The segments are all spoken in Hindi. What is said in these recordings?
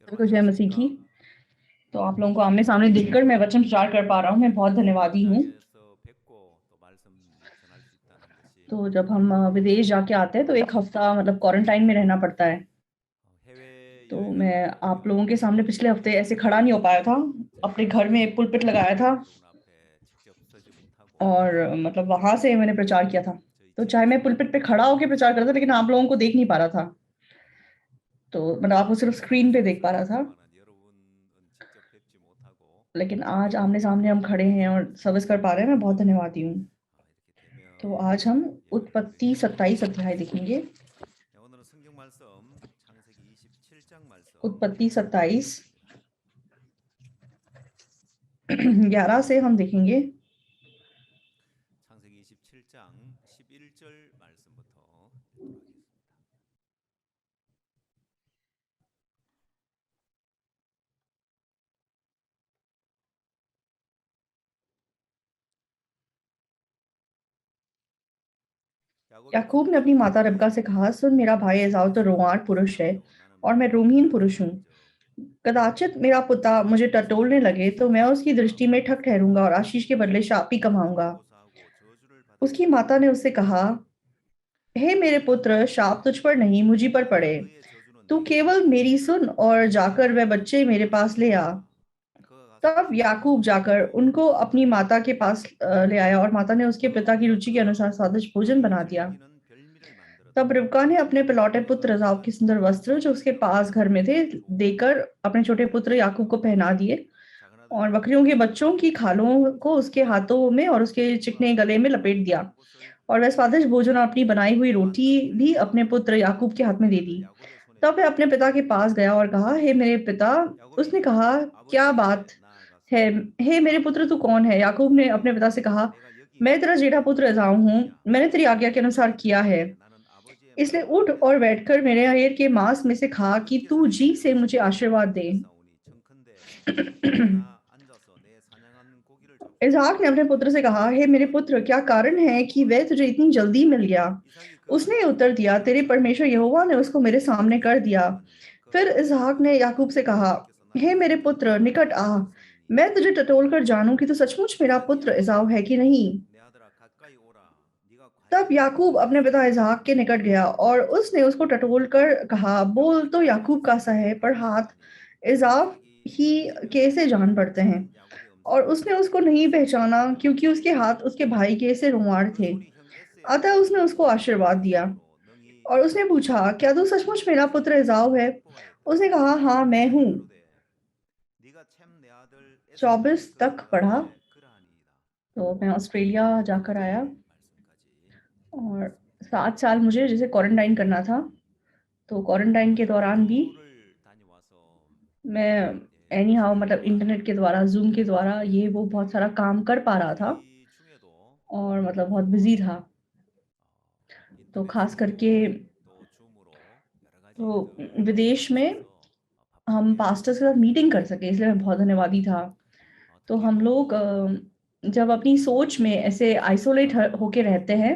तो जय मसीह की। तो आप लोगों को आमने-सामने देखकर मैं वचन प्रचार कर पा रहा हूँ, मैं बहुत धन्यवादी हूँ। तो जब हम विदेश जाके आते हैं तो 1 हफ्ता मतलब क्वारंटाइन में रहना पड़ता है। तो मैं आप लोगों के सामने पिछले हफ्ते ऐसे खड़ा नहीं हो पाया था। अपने घर में पुलपिट लगाया था और मतलब वहाँ से मैंने प्रचार किया था। तो चाहे मैं पुलपिट पे खड़ा होके प्रचार कर रहा था, लेकिन आप लोगों को देख नहीं पा रहा था। तो मतलब आपको सिर्फ़ स्क्रीन पे देख पा रहा था। लेकिन आज आमने-सामने हम खड़े हैं और सर्विस कर पा रहे हैं, मैं बहुत धन्यवादी हूँ। तो आज हम उत्पत्ति 27 अध्याय देखेंगे। उत्पत्ति 27 11 से हम देखेंगे। याकूब ने अपनी माता रिबका से कहा, सुन, मेरा भाई एसाव तो रोंआर पुरुष है और मैं रोमहीन पुरुष हूँ। कदाचित मेरा पुता मुझे टटोलने लगे तो मैं उसकी दृष्टि में ठग ठहरूंगा और आशीष के बदले शाप ही कमाऊंगा। उसकी माता ने उससे कहा, हे मेरे पुत्र, शाप तुझ पर नहीं मुझी पर पड़े। तू केवल मेरी सुन और जाकर वह बच्चे मेरे पास ले आ। तब याकूब जाकर उनको अपनी माता के पास ले आया और माता ने उसके पिता की रुचि के अनुसार स्वादिष्ट भोजन बना दिया। तब रिबका ने अपने पिलौटे पुत्र एसाव के सुंदर वस्त्र जो उसके पास घर में थे देकर अपने छोटे पुत्र याकूब को पहना दिए और बकरियों के बच्चों की खालों को उसके हाथों में और उसके चिकने गले में लपेट दिया और वह स्वादिष्ट भोजन और अपनी बनाई हुई रोटी भी अपने पुत्र याकूब के हाथ में दे दी। तब वह अपने पिता के पास गया और कहा, हे मेरे पिता। उसने कहा, क्या बात है? हे मेरे पुत्र, तू कौन है? याकूब ने अपने पिता से कहा, मैं तेरा जेठा पुत्र एसाव हूँ। मैंने तेरी आज्ञा के अनुसार किया है, इसलिए उठ और बैठकर मेरे अहेर के मांस में से खा कि तू जी से मुझे आशीर्वाद दे। इसहाक ने अपने पुत्र से कहा, हे मेरे पुत्र, क्या कारण है कि वह तुझे इतनी जल्दी मिल गया? उसने उत्तर दिया, तेरे परमेश्वर यहोवा ने उसको मेरे सामने कर दिया। फिर इसहाक ने याकूब से कहा, हे मेरे पुत्र, निकट आ, मैं तुझे टटोल कर जानूं कि तू सचमुच मेरा पुत्र एसाव है कि नहीं। तब याकूब अपने पिता इसहाक के निकट गया और उसने उसको टटोल कर कहा, बोल तो याकूब का सा है, पर हाथ एसाव ही कैसे जान पड़ते हैं। और उसने उसको नहीं पहचाना क्योंकि उसके हाथ उसके भाई के से रोंआर थे। अतः उसने उसको आशीर्वाद दिया और उसने पूछा, क्या तू सचमुच मेरा पुत्र एसाव है? उसने कहा, हाँ, मैं हूँ। 24 तक पढ़ा। तो मैं ऑस्ट्रेलिया जाकर आया और 7 साल मुझे जैसे क्वारंटाइन करना था। तो क्वारंटाइन के दौरान भी मैं एनी हाउ मतलब इंटरनेट के द्वारा, ज़ूम के द्वारा ये वो बहुत सारा काम कर पा रहा था और मतलब बहुत बिज़ी था। तो ख़ास करके तो विदेश में हम पास्टर्स के साथ मीटिंग कर सके, इसलिए मैं बहुत धन्यवादी था। तो हम लोग जब अपनी सोच में ऐसे आइसोलेट होके रहते हैं,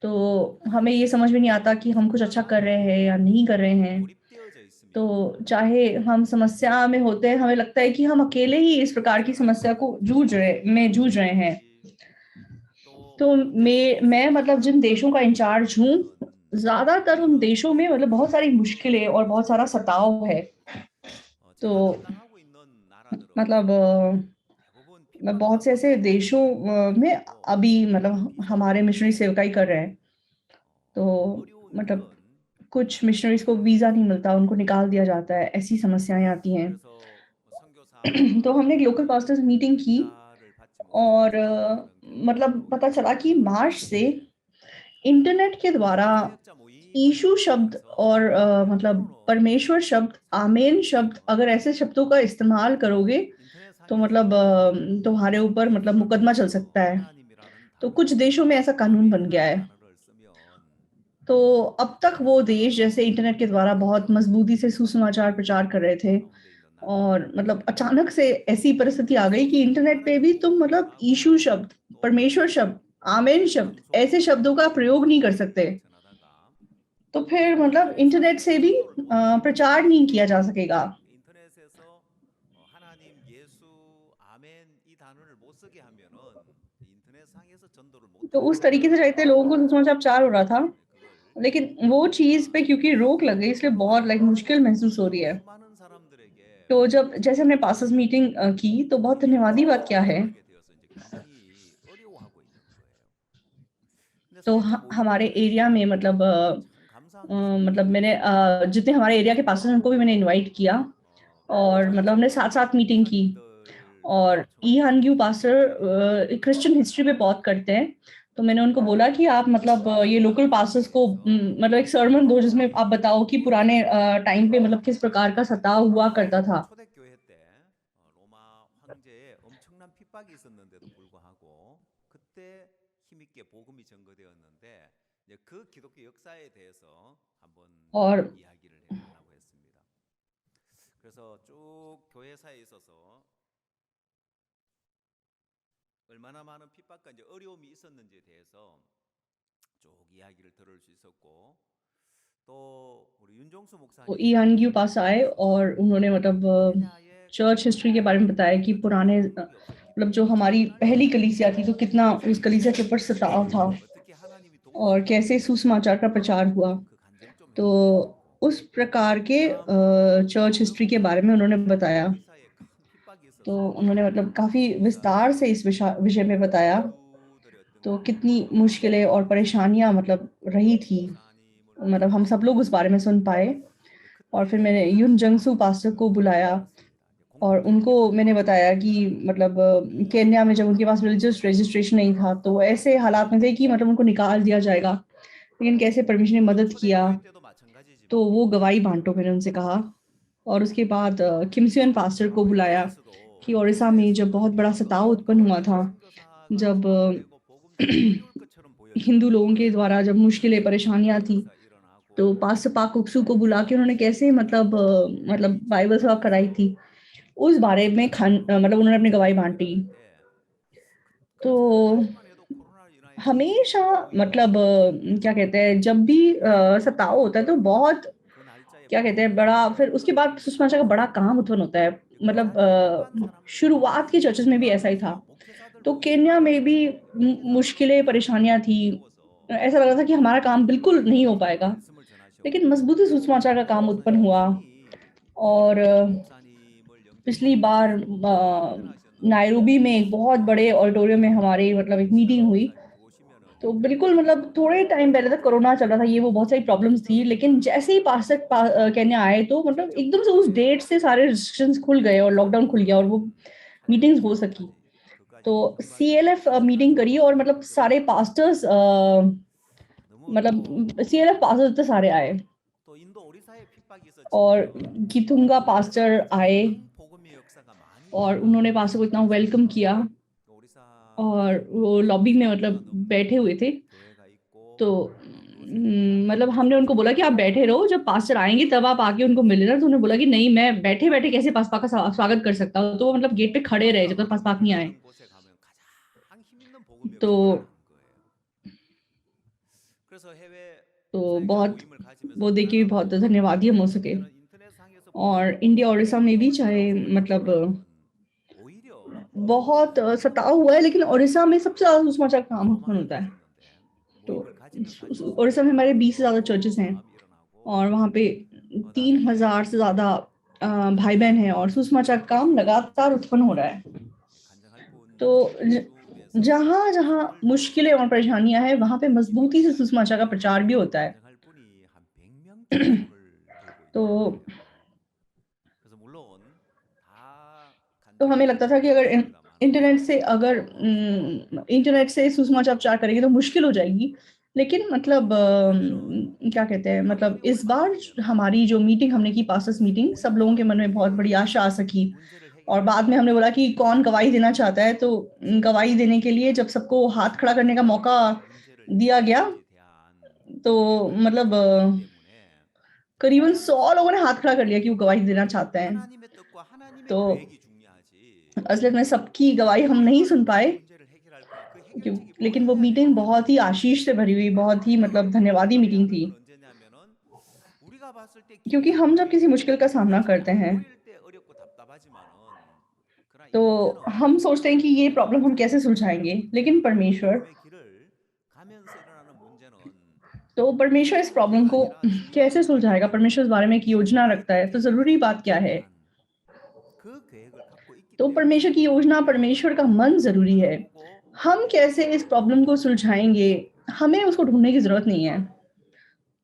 तो हमें ये समझ में नहीं आता कि हम कुछ अच्छा कर रहे हैं या नहीं कर रहे हैं। तो चाहे हम समस्या में होते हैं, हमें लगता है कि हम अकेले ही इस प्रकार की समस्या को जूझ रहे हैं। तो मैं मतलब जिन देशों का इंचार्ज हूँ, ज़्यादातर उन देशों में मतलब बहुत सारी मुश्किलें और बहुत सारा सताव है। तो मतलब मैं बहुत से ऐसे देशों में अभी मतलब हमारे मिशनरी सेवकाई कर रहे हैं। तो मतलब कुछ मिशनरीज़ को वीज़ा नहीं मिलता, उनको निकाल दिया जाता है, ऐसी समस्याएँ आती हैं। तो हमने एक लोकल पास्टर से मीटिंग की और मतलब पता चला कि मार्च से इंटरनेट के द्वारा यीशु शब्द और मतलब परमेश्वर शब्द, आमीन शब्द, अगर ऐसे शब्दों का इस्तेमाल करोगे तो मतलब तुम्हारे ऊपर मतलब मुकदमा चल सकता है। तो कुछ देशों में ऐसा कानून बन गया है। तो अब तक वो देश जैसे इंटरनेट के द्वारा बहुत मज़बूती से सुसमाचार प्रचार कर रहे थे और मतलब अचानक से ऐसी परिस्थिति आ गई कि इंटरनेट पे भी तुम मतलब यीशु शब्द, परमेश्वर शब्द, आमीन शब्द, ऐसे शब्दों का प्रयोग नहीं कर सकते। तो फिर मतलब इंटरनेट से भी प्रचार नहीं किया जा सकेगा। 인터넷에서 하나님, 예수, 아멘 이 단어를 못 쓰게 하면은 인터넷상에서 전도를 못 तो 하게 उस तरीके से रहते लोगों को सुषमाचार प्रचार हो रहा था, 그걸 लेकिन वो चीज़ पे क्योंकि रोक लग गई इसलिए बहुत मुश्किल महसूस हो रही है। 수많은 사람들에게 तो जब जैसे हमने पास्टर्स मीटिंग की तो बहुत धन्यवादी बात क्या है, 하게 되어서 이제 굉장히 어려워하고 있는 거예요. 근데 तो 사역자 हमारे 모임을 एरिया में 참 감사한 것은 मतलब मैंने जितने हमारे एरिया के पास्टर्स उनको भी मैंने इनवाइट किया और मतलब हमने साथ-साथ मीटिंग की। और ई हानग्यू पास्टर क्रिश्चियन हिस्ट्री पे बहुत करते हैं, तो मैंने उनको बोला कि आप मतलब ये लोकल पास्टर्स को मतलब एक सर्मन दो जिसमें आप बताओ कि पुराने टाइम पे मतलब किस प्रकार का सताव हुआ करता था। 초대교회 때 로마 황제의 엄청난 핍박이 있었는데도 불구하고 그때 힘있게 복음이 전거되었는데 이제 그 기독교 역사에 대해서 한번 और 이야기를 해보려고 했습니다. 그래서 쭉 교회사에 있어서 얼마나 많은 핍박과 이제 어려움이 있었는지에 대해서 쭉 이야기를 들을 수 있었고 또 우리 윤종수 वो ई 목사님은 हानग्यू पास आए और उन्होंने मतलब 케냐의 चर्च हिस्ट्री के बारे में बताया कि पुराने 방법이 없었기 मतलब जो 때문에 हमारी 하나님이 पहली कलीसिया थी तो कितना उस कलीसिया के ऊपर सताव था 어떻게 하나님이 और कैसे 돕으셨는지 सुसमाचार का प्रचार हुआ। 그 간증 좀 तो 해주셨으면 좋겠고 उस प्रकार के 그다음 चर्च 어느 हिस्ट्री के बारे में उन्होंने 목사님은 बताया। 오리사에 큰 핍박이 तो 있어서 उन्होंने मतलब काफ़ी विस्तार 오리사의 से इस विषय में बताया, 교주들의 어떤 तो 그런 कितनी मुश्किलें और परेशानियाँ मतलब रही थी। 목사님을 मतलब हम सब लोग उस बारे में सुन पाए 이제 और फिर 그때 मैंने युन जंगसू पास्टर को बुलाया 해봤습니다. 이제 और 공통적인 게 उनको मैंने 뭐냐면 बताया कि मतलब केन्या में जब उनके पास रिलीजियस रजिस्ट्रेशन नहीं था, तो ऐसे हालात में थे कि मतलब उनको निकाल दिया जाएगा। लेकिन कैसे परमेश्वर ने मदद किया, 초대교회 때도 तो 마찬가지지만 वो गवाही बाँटो मैंने उनसे कहा। और उसके बाद किमसियन पास्टर को बुलाया कि ओडिशा में जब बहुत बड़ा सताव उत्पन्न हुआ था, 선교사가 जब 너무 안 되고 복음 전하기 어려울 것처럼 हिंदू 보여지는 लोगों के द्वारा जब मुश्किलें, परेशानियाँ थी, 선교사가 तो 일어나고 पास्टर पाक कुक्सू को बुला के उन्होंने कैसे मतलब बाइबल सभा कराई थी, उस बारे में मतलब उन्होंने अपनी गवाही बाँटी। 했는데 तो 그때 생각만 해도 코로나로 인하여 हमेशा 힘들고 고통이 मतलब क्या कहते हैं, जब भी सताव होता है तो बहुत 그 날짜에 क्या कहते हैं 복음이 बड़ा, फिर उसके 전거되었던 बाद सुषमाचार का बड़ा काम उत्पन्न होता है। 그 मतलब 자리에 일반 शुरुआत के 사람들도 चर्चेस में भी ऐसा ही था। 힘들어서 목회자들 तो 모임도 केन्या में भी मुश्किलें, 목회자들도 परेशानियाँ थी। 어려워서 ऐसा लग रहा था कि हमारा काम बिल्कुल नहीं हो पाएगा, 말씀을 लेकिन 전하셨고 मज़बूती से सुसमाचार का काम 그래서 उत्पन्न हुआ। 이미 और 윤종수 목사님을 पिछली 영접하기 बार 위해서 많이 훈련하셨는데 नायरोबी में एक बहुत बड़े ऑडिटोरियम में हमारी मतलब एक मीटिंग 윤종수 हुई। 목사님 들어오시면은 तो बिल्कुल 영접하기가 मतलब थोड़े टाइम पहले तक कोरोना चल रहा था, ये वो बहुत सारी प्रॉब्लम्स थी, लेकिन जैसे ही पास्टर केन्या आए तो मतलब 직접 एकदम से उस 교회 डेट से सारे रिस्ट्रिक्शंस खुल गए और लॉकडाउन खुल गया और वो मीटिंग्स हो सकी। 그까지 तो 모집할 수 सीएलएफ 있는 시간을 मीटिंग करी और 주셔서 मतलब सारे 감사드립니다. पास्टर्स 너무 मतलब 어렵고 सीएलएफ पास्टर्स इतने सारे आए 또 인도 오리사에 핍박이 और 있었지만은 गीतुंगा पास्टर आए 굉장한 복음의 역사가 많이 और उन्होंने 일어나고 पास्टर को इतना वेलकम किया 오리사 और वो लॉबी में मतलब बैठे हुए थे। 교회가 있고 तो 그것을 우리가 मतलब हमने उनको बोला कि आप बैठे रहो, जब पास्टर आएँगे तब आप आके उनको मिल लेना। तो उन्होंने बोला कि नहीं, मैं बैठे-बैठे कैसे पास्ता का स्वागत कर सकता हूँ। तो वो मतलब गेट पे खड़े रहे जब तक 건강하고 पास्ता नहीं आए। 평안한 곳에 가면 가장 힘 있는 복음의 तो 역사가 일어나는 거예요. 그래서 해외 तो 사역자 बहुत 모임을 가지면서 वो देख के भी 얼마나 बहुत 많은 धन्यवादी हम हो सके। 이제는 인터넷상에서 और 복음을 못 इंडिया 전하고 ओडिशा में भी 복음을 चाहे 전하고 मतलब 어려움보다는 오히려 बहुत सताव हुआ है, लेकिन ओडिशा में सबसे ज़्यादा सुसमाचार का काम उत्पन्न 로마에 होता है। 가셨는데 तो 모임을 가지면 ओडिशा में 가질수록 हमारे 20 से ज़्यादा 더 चर्चेस हैं 마음이 일어나고 और वहाँ पे 나중에 3000 से ज़्यादा भाई-बहन हैं और सुसमाचार का काम लगातार उत्पन्न हो रहा है। 간증할 तो 분들을 ज 줌에서 जहाँ-जहाँ 오늘도 मुश्किलें और परेशानियाँ हैं, वहाँ पे मज़बूती से सुसमाचार का प्रचार भी होता है। 간증할 분이 한 100명쯤 손을 들고 तो 있는 거예요. 그래서 물론 다 तो हमें 간증할 लगता था कि 수는 अगर 없습니다만은 इंटरनेट से सुसमाचार प्रचार करेंगे तो मुश्किल हो जाएगी। लेकिन मतलब 예를 들어 क्या कहते हैं, 이런 मतलब 어려움을 इस बार 만나면은 हमारी जो मीटिंग हमने की पास्टर्स मीटिंग, सब लोगों के मन में बहुत 어떻게 बड़ी आशा आ सकी। 문제를 और 해결할 बाद में हमने 거냐 बोला कि कौन गवाही देना चाहता है, तो गवाही देने के लिए जब सबको हाथ खड़ा करने का मौका 문제를 दिया गया, 해결할지에 대한 तो 계획을 मतलब 세웠기 때문에 करीबन 이제는 100 लोगों ने हाथ खड़ा कर लिया कि वो गवाही देना चाहते हैं। 하나님의 뜻과 하나님의 तो 계획이 중요하지 असलियत में सबकी गवाही हम नहीं 누가 सुन 어떻게 पाए, 문제를 해결할 거냐 그 해결책이 लेकिन वो 뭐냐에 मीटिंग 대한 बहुत ही आशीष से भरी हुई, बहुत ही मतलब धन्यवादी मीटिंग थी। 하나님은 언제냐면은 क्योंकि हम जब किसी मुश्किल का सामना करते हैं तो हम सोचते हैं कि ये प्रॉब्लम हम कैसे सुलझाएंगे, लेकिन परमेश्वर इस प्रॉब्लम को कैसे सुलझाएगा? परमेश्वर इस बारे में एक योजना रखता है। तो जरूरी बात क्या है? तो परमेश्वर की योजना, परमेश्वर का मन जरूरी है। हम कैसे इस प्रॉब्लम को सुलझाएंगे, हमें उसको ढूंढने की जरूरत नहीं है।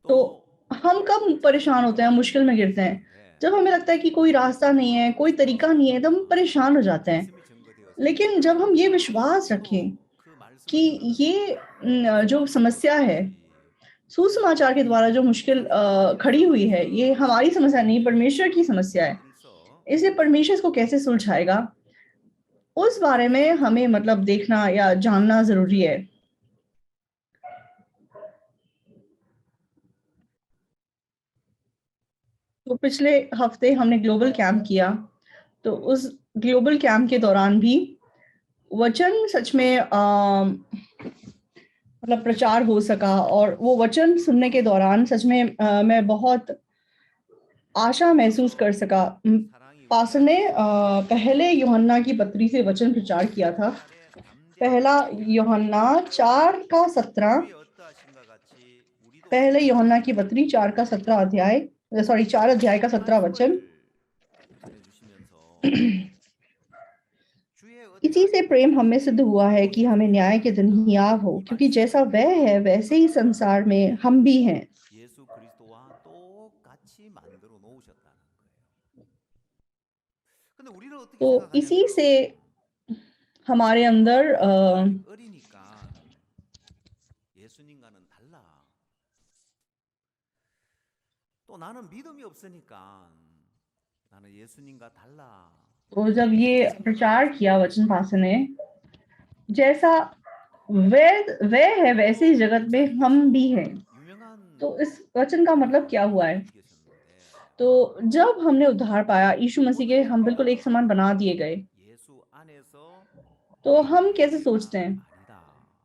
तो हम कब परेशान होते हैं, मुश्किल में गिरते हैं? जब हमें लगता है कि कोई रास्ता नहीं है, कोई तरीका नहीं है, तब हम परेशान हो जाते हैं। लेकिन जब हम ये विश्वास रखें कि ये जो समस्या है, सुसमाचार के द्वारा जो मुश्किल खड़ी हुई है, ये हमारी समस्या नहीं, परमेश्वर की समस्या है। इसलिए परमेश्वर इसको कैसे सुलझाएगा, उस बारे में हमें मतलब देखना या जानना जरूरी है। तो पिछले हफ्ते हमने ग्लोबल कैंप किया, तो उस ग्लोबल कैंप के दौरान भी वचन सच में मतलब प्रचार हो सका, और वो वचन सुनने के दौरान सच में मैं बहुत आशा महसूस कर सका। पास्टर ने पहले यूहन्ना की पत्री से वचन प्रचार किया था। पहला यूहन्ना 4:17, पहले यूहन्ना की पत्री 4 का 17 अध्याय, 4 अध्याय का 17 वचन। इसी से प्रेम हमें सिद्ध हुआ है कि हमें न्याय के दिन हियाव हो, क्योंकि जैसा वह है वैसे ही संसार में हम भी हैं। तो इसी से हमारे अंदर तो जब ये प्रचार किया वचन पास्टर ने, जैसा वह है वैसे ही जगत में हम भी हैं। तो इस वचन का मतलब क्या हुआ है? तो जब हमने उद्धार पाया यीशु मसीह के, हम बिल्कुल एक समान बना दिए गए। तो हम कैसे सोचते हैं?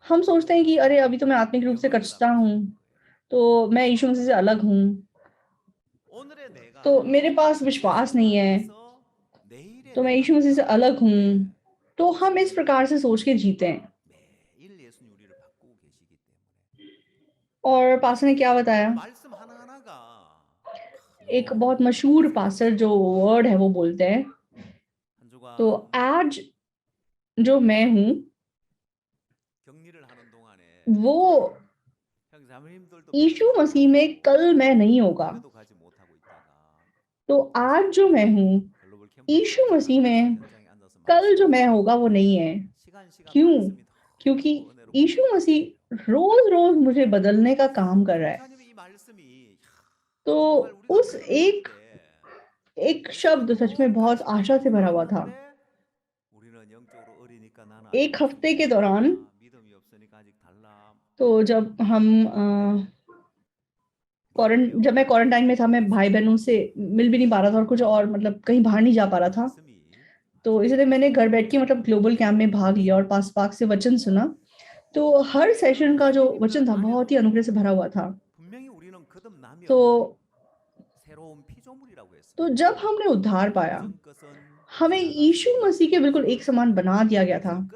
हम सोचते हैं कि अरे अभी तो मैं आत्मिक रूप से कचता हूँ, तो मैं यीशु मसीह से अलग हूँ, तो मेरे पास विश्वास नहीं है, तो मैं यीशु मसीह से अलग हूँ। तो हम इस प्रकार से सोच के जीते हैं। और पास्टर ने क्या बताया? एक बहुत मशहूर पास्टर जो वर्ड है वो बोलते हैं, तो आज जो मैं हूँ वो यीशु मसीह में कल मैं नहीं होगा। तो आज जो मैं हूँ यीशु मसीह में, कल जो मैं होगा वो नहीं है। क्यों? क्योंकि यीशु मसीह रोज रोज मुझे बदलने का काम कर रहा है। तो उस एक शब्द सच में बहुत आशा से भरा हुआ था। एक हफ्ते के दौरान, तो जब मैं क्वारंटाइन में था, मैं भाई बहनों से मिल भी नहीं पा रहा था और कुछ और मतलब कहीं बाहर नहीं जा पा रहा था, तो इसलिए मैंने घर बैठ के मतलब ग्लोबल कैंप में भाग लिया और पाक से वचन सुना। तो हर सेशन का जो वचन था बहुत ही अनुग्रह से भरा हुआ था। तो जब हमने उद्धार पाया, हमें यीशु मसीह के बिल्कुल एक समान बना दिया गया था।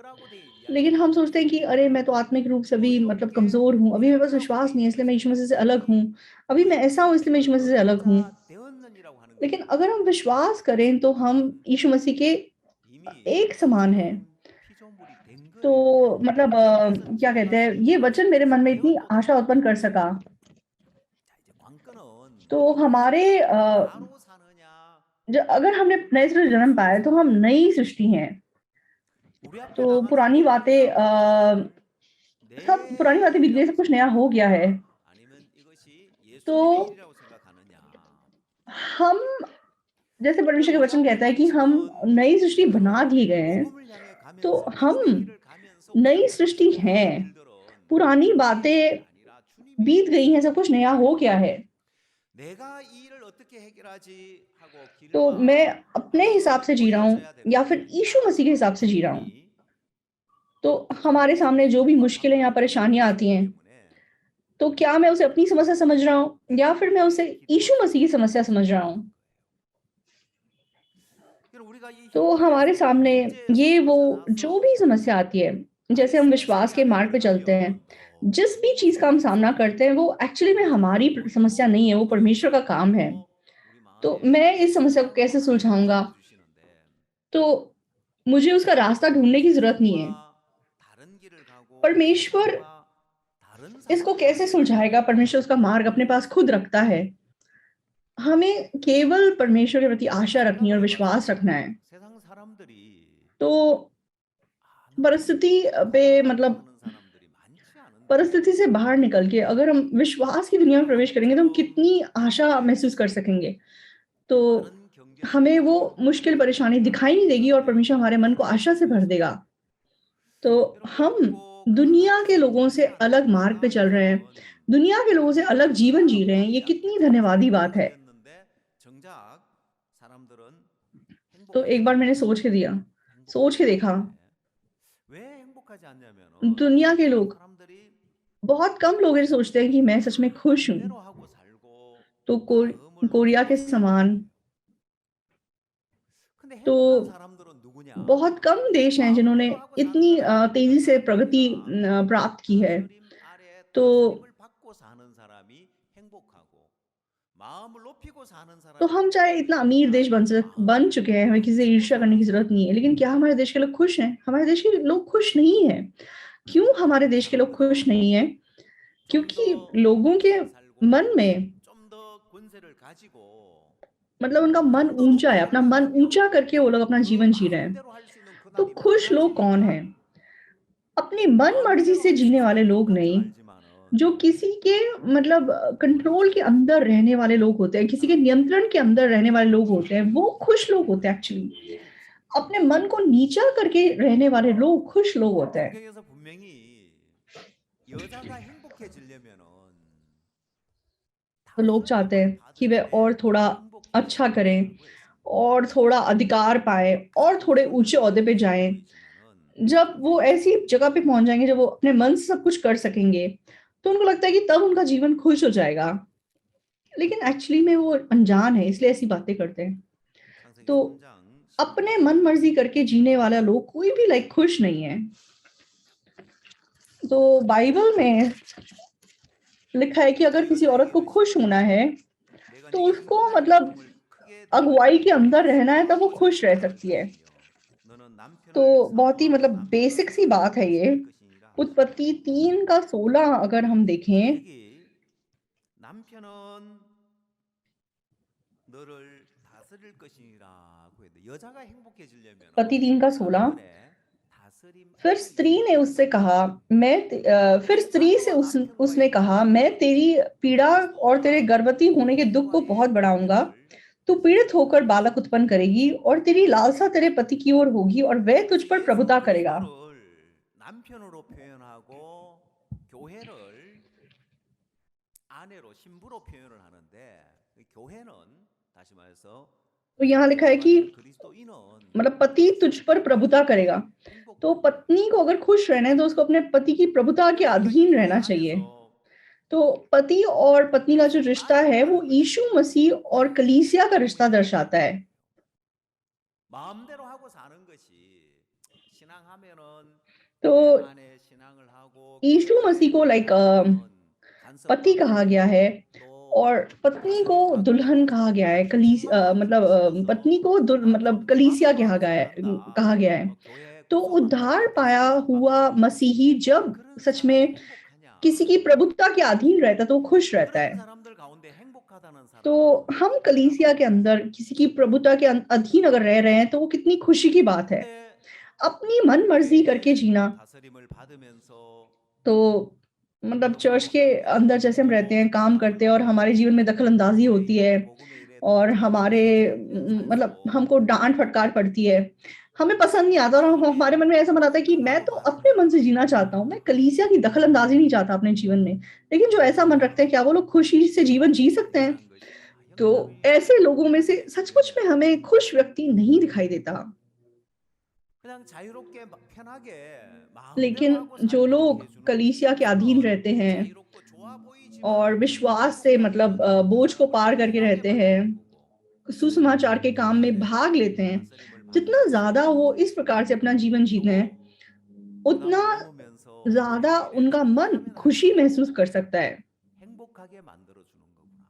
लेकिन हम सोचते हैं कि अरे मैं तो आत्मिक रूप से अभी मतलब कमजोर हूँ, अभी मेरे पास विश्वास नहीं है इसलिए मैं यीशु मसीह से अलग हूँ, अभी मैं ऐसा हूँ इसलिए मैं यीशु मसीह से अलग हूँ। लेकिन अगर हम विश्वास करें तो हम यीशु मसीह के एक समान हैं। तो मतलब क्या कहते हैं, ये वचन मेरे मन में इतनी आशा उत्पन्न कर सका। तो हमारे अगर हमने नए सिरे से जन्म पाया तो हम नई सृष्टि हैं। तो पुरानी बातें बीत गई, सब कुछ नया हो गया है। तो हम, जैसे परमेश्वर का वचन कहता है कि हम नई सृष्टि बना दिए गए हैं, तो हम नई सृष्टि हैं। पुरानी बातें बीत गई हैं, सब कुछ नया हो गया है। तो मैं अपने हिसाब से जी रहा हूँ या फिर यीशु मसीह के हिसाब से जी रहा हूँ। तो हमारे सामने जो भी मुश्किलें या परेशानियां आती हैं, तो क्या मैं उसे अपनी समस्या समझ रहा हूँ या फिर मैं उसे यीशु मसीह की समस्या समझ रहा हूँ? तो हमारे सामने ये वो जो भी समस्या आती है, जैसे हम विश्वास के मार्ग पे चलते हैं, जिस भी चीज़ का हम सामना करते हैं, वो एक्चुअली में हमारी समस्या नहीं है, वो परमेश्वर का काम है। तो मैं इस समस्या को कैसे सुलझाऊँगा? तो मुझे उसका रास्ता ढूँढने की ज़रूरत नहीं है। परमेश्वर इसको कैसे सुलझाएगा? परमेश्वर उसका मार्ग अपने पास खुद रखता है। हमें केवल परमेश्वर के प्रति आशा रखनी है और विश्वास रखना है। तो परिस्थिति पे मतलब परिस्थिति से बाहर निकल के अगर हम विश्वास की दुनिया में प्रवेश करेंगे, तो हम कितनी आशा महसूस कर सकेंगे। तो हमें वो मुश्किल परेशानी दिखाई नहीं देगी और परमेश्वर हमारे मन को आशा से भर देगा। तो हम दुनिया के लोगों से अलग मार्ग पे चल रहे हैं, दुनिया के लोगों से अलग जीवन जी रहे हैं, ये कितनी धन्यवादी बात है। तो एक बार मैंने सोच के देखा, दुनिया के लोग बहुत कम लोग ये सोचते हैं कि मैं सच में खुश हूँ। तो कोरिया के समान तो बहुत कम देश हैं जिन्होंने इतनी तेज़ी से प्रगति प्राप्त की है। तो हम चाहे इतना अमीर देश बन चुके हैं, हमें किसी से ईर्ष्या करने की ज़रूरत नहीं है। लेकिन क्या हमारे देश के लोग खुश हैं? हमारे देश के लोग खुश नहीं हैं। क्यों हमारे देश के लोग खुश नहीं हैं? क्योंकि लोगों के मन में मतलब उनका मन ऊँचा है, अपना मन ऊँचा करके वो लोग अपना जीवन जी रहे हैं। तो खुश लोग कौन हैं? अपनी मन-मर्ज़ी से जीने वाले लोग नहीं, जो किसी के मतलब कंट्रोल के अंदर रहने वाले लोग होते हैं, किसी के नियंत्रण के अंदर रहने वाले लोग होते हैं, वो खुश लोग होते हैं एक्चुअली। अपने मन को नीचा करके रहने वाले लोग खुश लोग होते हैं। तो लोग चाहते हैं कि वे और थोड़ा अच्छा करें और थोड़ा अधिकार पाएँ और थोड़े ऊँचे ओहदे पे जाएँ। जब वो ऐसी जगह पे पहुँच जाएँगे, जब वो अपने मन से सब कुछ कर सकेंगे, तो उनको लगता है कि तब उनका जीवन खुश हो जाएगा। लेकिन एक्चुअली में वो अनजान है, इसलिए ऐसी बातें करते हैं। तो अपने मन-मर्ज़ी करके जीने वाला लोग कोई भी खुश नहीं है। तो बाइबल में लिखा है कि अगर किसी औरत को खुश होना है, तो उसको मतलब अगुवाई के अंदर रहना है, तब वो खुश रह सकती है। तो बहुत ही मतलब बेसिक सी बात है ये। उत्पत्ति 3 का 16 अगर हम देखें, उत्पत्ति 3 का 16, फिर स्त्री से उसने कहा, मैं तेरी पीड़ा और तेरे गर्भवती होने के दुःख को बहुत बढ़ाऊँगा। तू पीड़ित होकर बालक उत्पन्न करेगी और तेरी लालसा तेरे पति की ओर होगी और वह तुझ पर प्रभुता करेगा। तो यहाँ लिखा है कि मतलब पति तुझ पर प्रभुता करेगा। तो पत्नी को अगर खुश रहना है, तो उसको अपने पति की प्रभुता के अधीन रहना चाहिए। तो पति और पत्नी का जो रिश्ता है, वो यीशु मसीह और कलीसिया का रिश्ता दर्शाता है। तो यीशु मसीह को पति कहा गया है और पत्नी को दुल्हन कहा गया है। पत्नी को मतलब कलीसिया कहा गया है। तो उद्धार पाया हुआ मसीही जब सच में किसी की प्रभुता के अधीन रहता है, तो वो खुश रहता है। तो हम कलीसिया के अंदर किसी की प्रभुता के अधीन अगर रह रहे हैं, तो वो कितनी खुशी की बात है। अपनी मन मर्जी करके जीना। तो मतलब चर्च के अंदर जैसे हम रहते हैं, काम करते हैं और हमारे जीवन में दखल-अंदाज़ी होती है और मतलब हमको डाँट-फटकार पड़ती है। हमें पसंद नहीं आता और हमारे मन में ऐसा मन आता है कि मैं तो अपने मन से जीना चाहता हूँ, मैं कलीसिया की दखल-अंदाज़ी नहीं चाहता अपने जीवन में। लेकिन जो ऐसा मन रखते हैं, क्या वो लोग खुशी से जीवन जी सकते हैं? तो ऐसे लोगों में से सचमुच में हमें खुश व्यक्ति नहीं दिखाई देता। 그냥 자유롭게 편하게 लेकिन 마음대로 하고 जो 살도록 लोग 해주는 कलीसिया के अधीन 그런 रहते हैं 자유롭고 좋아 और 보이지만 विश्वास से 행복하게 मतलब 하는 बोझ को पार करके 편하게 रहते 만드는 हैं, 거고 सुसमाचार के काम में 하나님의 भाग लेते हैं, 다스림을 जितना 받는 ज्यादा वो इस प्रकार से अपना जीवन जीते हैं, 또 उतना 고난을 넘으면서 ज्यादा 하나님의 उनका मन 축복을 खुशी 하나님께서 महसूस कर सकता है। 행복하게 만들어 주는 거구나.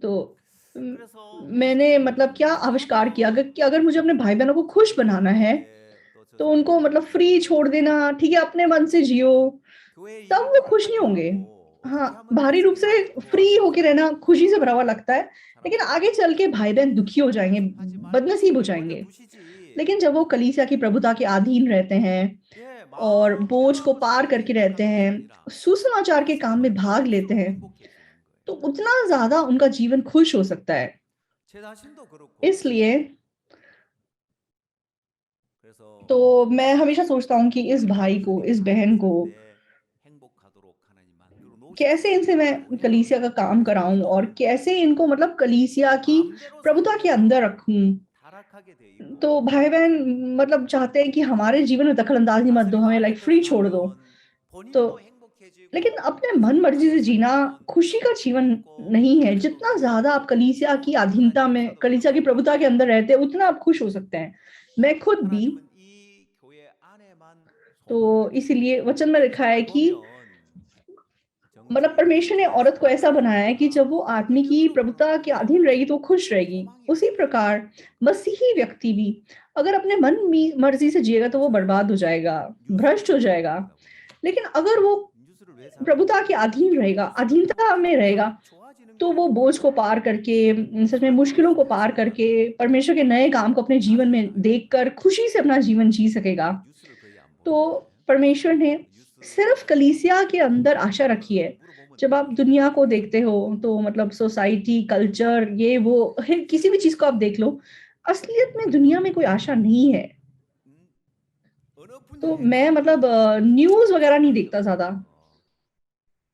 तो 그래서 मैंने मतलब क्या 그렇게 आविष्कार किया 하면 कि अगर मुझे अपने भाई बहनों को खुश बनाना है 이제 또 저 तो 사람이 उनको मतलब फ्री छोड़ देना, ठीक है, अपने मन से जियो, 교회 तब 일도 वो खुश नहीं 못하게 होंगे। 하고 हाँ, 어떻게 하면 बाहरी रूप से 다스리나 फ्री 도와서 होके रहना खुशी से भरा हुआ लगता है, लेकिन 사람들이 आगे चल के भाई बहन दुखी हो जाएंगे, 하지 말고 बदनसीब हो 내버려 जाएंगे। 두시지. लेकिन जब वो कलीसिया की प्रभुता के अधीन रहते हैं 예, और 마음대로 बोझ को 하고 पार 살면 करके रहते 행복한 것이 हैं, 아니라 सुसमाचार के काम में भाग लेते 다스림받을수록 हैं, 행복해지는 तो 거예요. उतना ज्यादा उनका जीवन खुश हो सकता है। 제 자신도 그렇고 इसलिए 그래서 तो मैं हमेशा सोचता हूँ कि इस भाई को, इस बहन को 행복하도록 하나님 만들어 놓으신 कैसे इनसे मैं कलीसिया का काम कराऊं और कैसे इनको मतलब कलीसिया की 마음대로 प्रभुता के 살면 अंदर रखूं। 타락하게 돼 있고 तो भाई बहन मतलब चाहते हैं कि हमारे जीवन में दखल अंदाजी मत दो, 다스림 हमें 안에 लाइक फ्री छोड़ दो। 들어가면 तो 본인도 लेकिन 행복해지고 अपने मन मर्जी से जीना 다스림받는 खुशी का जीवन 있고 नहीं है। 그래도 जितना ज्यादा आप कलीसिया की 하나님 अधीनता में, 역사도 कलीसिया की 그렇고 प्रभुता के अंदर रहते हैं, उतना आप खुश हो सकते हैं। मैं खुद भी, 하나님은 이 교회 안에만 तो 소망을 इसीलिए 두시고 वचन में लिखा है 성경을 कि 보면 मतलब 정직한 परमेश्वर ने औरत को ऐसा बनाया है कि जब वो आदमी की प्रभुता के अधीन रहेगी तो खुश रहेगी। उसी प्रकार मसीही व्यक्ति भी अगर अपने मन मर्जी से जिएगा तो वो बर्बाद हो जाएगा, भ्रष्ट हो जाएगा। लेकिन अगर वो 뉴스를 왜 प्रभुता के अधीन रहेगा, अधीनता में रहेगा, तो वो बोझ को पार करके, सच में मुश्किलों को पार करके, परमेश्वर के नए काम को अपने जीवन में देखकर खुशी से अपना जीवन जी सकेगा। 뉴스를 거의 안 तो 보는데 परमेश्वर ने सिर्फ कलीसिया के अंदर आशा रखी है। जब आप दुनिया को देखते हो तो मतलब सोसाइटी, कल्चर, ये वो किसी भी चीज को आप देख लो, असलियत में दुनिया में कोई आशा नहीं है। 어느 तो 분야에도 मैं मतलब न्यूज वगैरह नहीं देखता ज्यादा।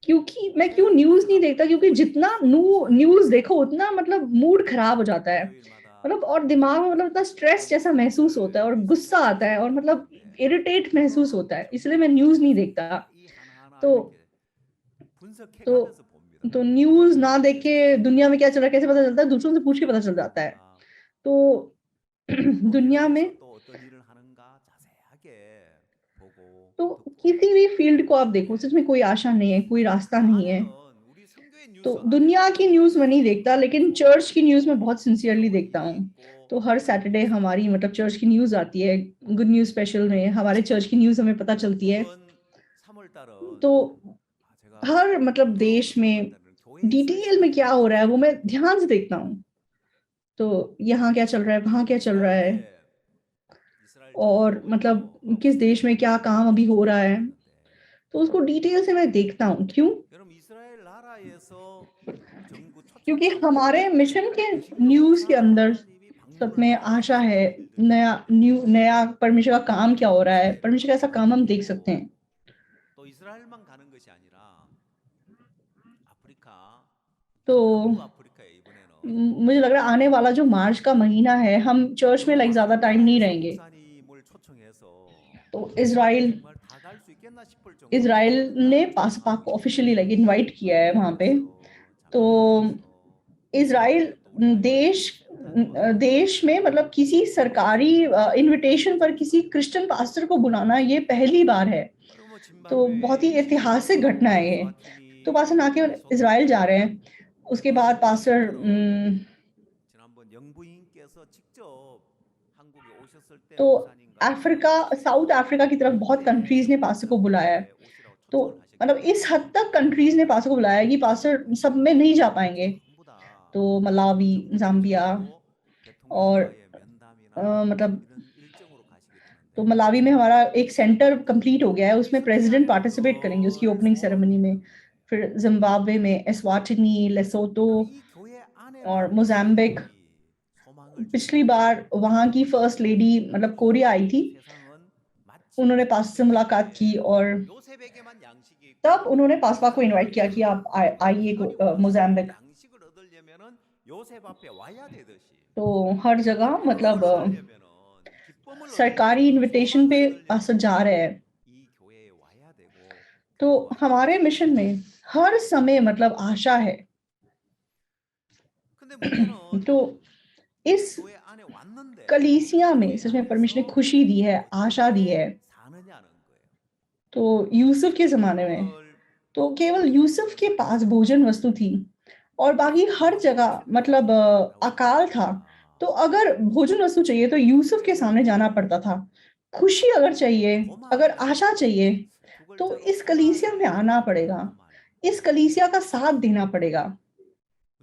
क्योंकि मैं क्यों न्यूज नहीं देखता? क्योंकि जितना न्यूज देखो उतना मतलब मूड खराब हो जाता है, 토요일마다 मतलब और दिमाग में मतलब इतना स्ट्रेस जैसा महसूस होता है और गुस्सा आता है और मतलब इरिटेट महसूस होता है, इसलिए मैं न्यूज नहीं देखता। 이 하나하나 तो 이렇게 분석해 तो 가면서 봅니다. तो न्यूज ना देख के दुनिया में क्या चल रहा है कैसे पता चलता है? दूसरों से पूछ के पता चल जाता है। तो दुनिया 교회에서 में 또 어떤 일을 하는가 자세하게 보고 तो 듣고 किसी भी फील्ड को आप देखो, सच में कोई आशा नहीं है, कोई रास्ता 그 नहीं है। 안에는 우리 성교의 तो 뉴스 안에는 दुनिया की न्यूज में नहीं देखता, लेकिन चर्च की न्यूज में बहुत सिंसियरली 어려운 देखता 일이 हूँ। 있고 तो हर सैटरडे हमारी मतलब चर्च की न्यूज आती है, गुड न्यूज स्पेशल में हमारे चर्च की न्यूज हमें पता चलती है। 이번 3월 달은 तो 제가 हर मतलब देश 또 3월 में 달은 교회 डिटेल में क्या हो रहा है वो मैं ध्यान से देखता हूँ। तो यहाँ क्या चल रहा है, वहाँ क्या चल रहा है, 이스라엘의 이스라엘 और 정부도 मतलब किस देश में क्या काम अभी हो रहा है, तो उसको डिटेल से मैं देखता हूँ। क्यों? 여러분 이스라엘 나라에서 정부 क्योंकि 초청장 हमारे मिशन के 개신교 न्यूज के अंदर 목사님이 सच 방문을 में 하고 आशा है, 사역을 नया परमेश्वर का काम क्या हो रहा है, परमेश्वर का ऐसा काम हम देख सकते हैं। 또 이스라엘만 가는 것이 아니라 아프리카 तो 남부 아프리카에 이번에는 मुझे लग रहा है आने वाला जो मार्च का महीना है, हम चर्च में लाइक ज्यादा टाइम नहीं 아프리카에서 रहेंगे। 목사님을 초청해서 तो इसराइल 정말 다 갈 수 있겠나 싶을 정도로 इसराइल ने 나라를 पासपाक को 초청하고 ऑफिशियली लाइक इनवाइट किया है वहां पे। तो इसराइल देश देश में मतलब किसी सरकारी इनविटेशन पर किसी क्रिश्चियन पास्टर को बुलाना ये पहली बार है। तो बहुत ही ऐतिहासिक घटना है ये। तो पास्टर ना केवल इसराइल जा रहे हैं, उसके बाद पास्टर 지난번 영부인께서 직접 한국에 오셨을 때 तो 목사님과 अफ्रीका, साउथ अफ्रीका की तरफ बहुत कंट्रीज ने पास्टर को बुलाया है। 오시라고 तो 초청을 मतलब 하셨기 इस हद तक कंट्रीज ने पास्टर को बुलाया है कि पास्टर सब में नहीं जा पाएंगे। 전부 다 तो मलावी, जाम्बिया 적극적으로 और 대통령과의 면담이나 मतलब 이런 일정으로 가시게 तो 되는데 मलावी में हमारा एक सेंटर कंप्लीट हो गया है, उसमें 이스라엘 प्रेसिडेंट 안에서도 पार्टिसिपेट करेंगे उसकी ओपनिंग 소망을 सेरेमनी में। फिर जिम्बाब्वे में एस्वाटिनी, लेसोतो 이 교회 और 안에만 मोजाम्बिक। 소망을 पिछली 주시고 बार वहां की फर्स्ट लेडी मतलब कोरिया आई थी, 세상은 마치 उन्होंने पास्टर से मुलाकात की और 요셉에게만 양식이 तब 있고 उन्होंने पासपा को इनवाइट किया कि 이스라엘에서는 आप आइए 백성들이 와서 मोजाम्बिक। 양식을 얻으려면은 요셉 앞에 와야 되듯이 तो हर जगह 기쁨을 मतलब 얻으려면은 सरकारी इनविटेशन पे पास्टर जा रहे हैं, 이 교회에 와야 되고 तो हमारे मिशन में हर समय मतलब आशा है। 근데 문제는 तो इस 교회 안에 왔는데 कलीसिया में 교회 सच में परमेश्वर ने 안에서 खुशी दी है, आशा दी 어떻게 है। 사느냐는 거예요. तो यूसुफ के ज़माने में 그걸 तो केवल यूसुफ के पास भोजन वस्तु थी और बाकी हर जगह मतलब अकाल था। तो अगर भोजन वस्तु चाहिए तो यूसुफ के सामने जाना पड़ता था। खुशी अगर चाहिए, अगर आशा चाहिए, 그걸 तो 저로 इस कलीसिया में आना 오라고 पड़ेगा। 그 말이에요. इस कलीसिया का साथ देना पड़ेगा।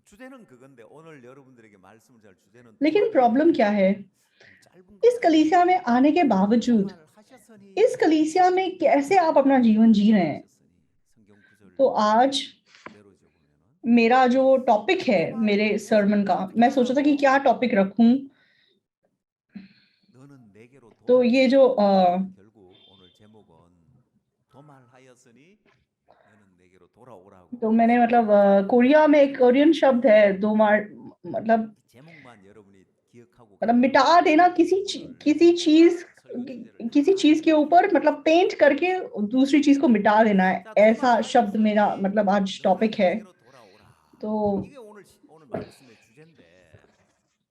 주제는 그건데 오늘 여러분들에게 말씀을 잘 주제는 लेकिन प्रॉब्लम क्या है? 짧은 इस 것 कलीसिया में 같아요. आने के बावजूद 도말 하셨으니 इस कलीसिया में कैसे आप अपना जीवन जी रहे हैं? 성경 구절 तो आज 그대로 적으면은 मेरा जो टॉपिक है मेरे सरमन का, मैं सोचा था कि क्या टॉपिक रखूं। 너는 내게로 तो ये जो 결국 오늘 제목은 도말하였으니 너는 내게로 돌아오라고. तो मैंने मतलब कोरिया में एक कोरियन शब्द है दो मार मतलब 이 제목만 여러분이 기억하고 मिटा देना किसी चीज 설교 किसी 주제를 चीज के ऊपर मतलब पेंट करके दूसरी चीज को मिटा देना है, 자, ऐसा शब्द मेरा 도말하였으니 मतलब आज 너는 टॉपिक है। 내게로 돌아오라. तो 이게 오늘 말씀의 주제인데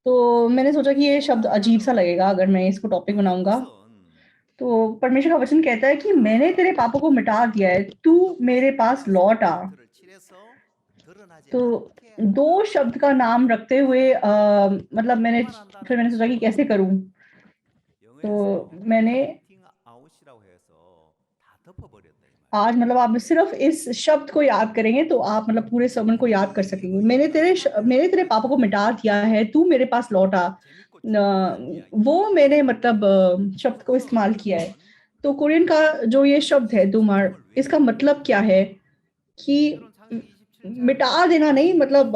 तो मैंने सोचा कि ये शब्द अजीब सा लगेगा अगर मैं इसको टॉपिक बनाऊंगा। 것은 तो परमेश्वर का वचन कहता है कि मैंने तेरे पापों को मिटा दिया है, तू मेरे पास लौट आ। 포인트를 칠해서 드러나지 तो 않게 दो 하라. शब्द का नाम रखते हुए मतलब फिर मैंने सोचा कि कैसे करूं। तो 영어에서 मैंने 페인팅 아웃이라고 해서 다 덮어버렸다 이 말이에요. आज मतलब आप सिर्फ इस शब्द को याद करेंगे तो आप मतलब पूरे सर्मन को याद कर सकेंगे। मैंने तेरे पापों को मिटा दिया है, तू मेरे पास लौट आ। 재밌고 재미난 이야기. वो मैंने मतलब शब्द को इस्तेमाल किया है। तो कोरियन का जो ये शब्द है दुमार, इसका मतलब क्या है कि 그런 창세기 27장 मिटा देना नहीं, मतलब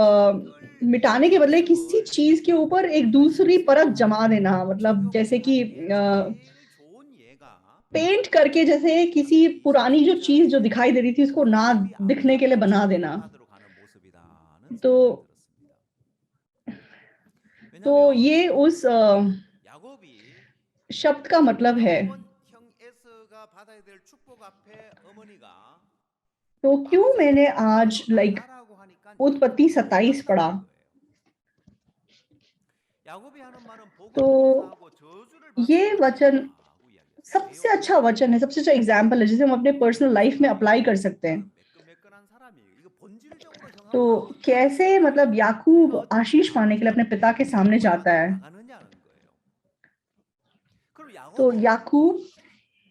मिटाने के बदले किसी चीज के ऊपर एक दूसरी परत जमा देना, मतलब जैसे कि 제일 좋은 예가 पेंट करके जैसे किसी पुरानी जो चीज जो दिखाई दे रही थी उसको ना दिखने के लिए बना देना। 받으러 가는 모습이다는 तो 생각이 들었습니다. तो 왜냐하면 ये उस 야곱이 शब्द का मतलब है। 야곱은 형 에서가 받아야 될 축복 앞에 어머니가 तो क्यों मैंने आज लाइक 가라고 하니까 उत्पत्ति 27 पढ़ा? 야곱이 하는 말은 तो 복을 하고 저주를 ये 받으라고 वचन 이야기했어요. सबसे अच्छा वचन है, सबसे अच्छा एग्जाम्पल है जिसे हम अपने पर्सनल लाइफ में अप्लाई कर सकते हैं। 매끈매끈한 사람이에요. 이거 본질적으로 तो 형하고 कैसे मतलब याकूब आशीष पाने के लिए अपने पिता के सामने जाता है। 나가느냐는 거예요. 그럼 तो 야곱은 याकूब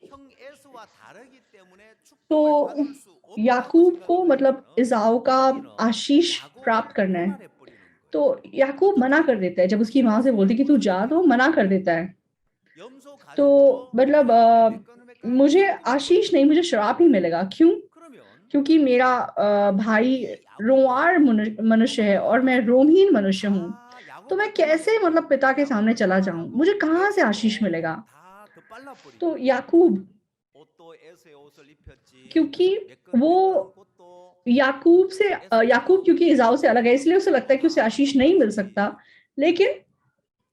형 에서와 다르기 때문에 तो 축복을 받을 수 없다고 याकूब को 생각을 मतलब 하면은 इज़ाऊ का 어머니는 आशीष 야곱을 प्राप्त करना है। 고발해 버리는 거예요. तो याकूब मना कर देता है, जब उसकी माँ से बोलती कि तू जा तो मना कर देता है। 염소 तो 가죽으로 मतलब 야곱의 매끈매끈한 मुझे 축복을 आशीष नहीं, मुझे श्राप ही मिलेगा। क्यों? 그러면 क्योंकि मेरा भाई रोंआर मनुष्य है और मैं रोमहीन मनुष्य हूँ। तो मैं कैसे मतलब पिता के सामने चला जाऊं? मुझे कहाँ से आशीष मिलेगा? 다더 빨라버리고 तो याकूब, 옷도 에서의 옷을 입혔지 क्योंकि वो 매끈매끈한 옷도 याकूब क्योंकि इज़ाऊ से अलग है, इसलिए उसे लगता है कि उसे आशीष नहीं मिल सकता। लेकिन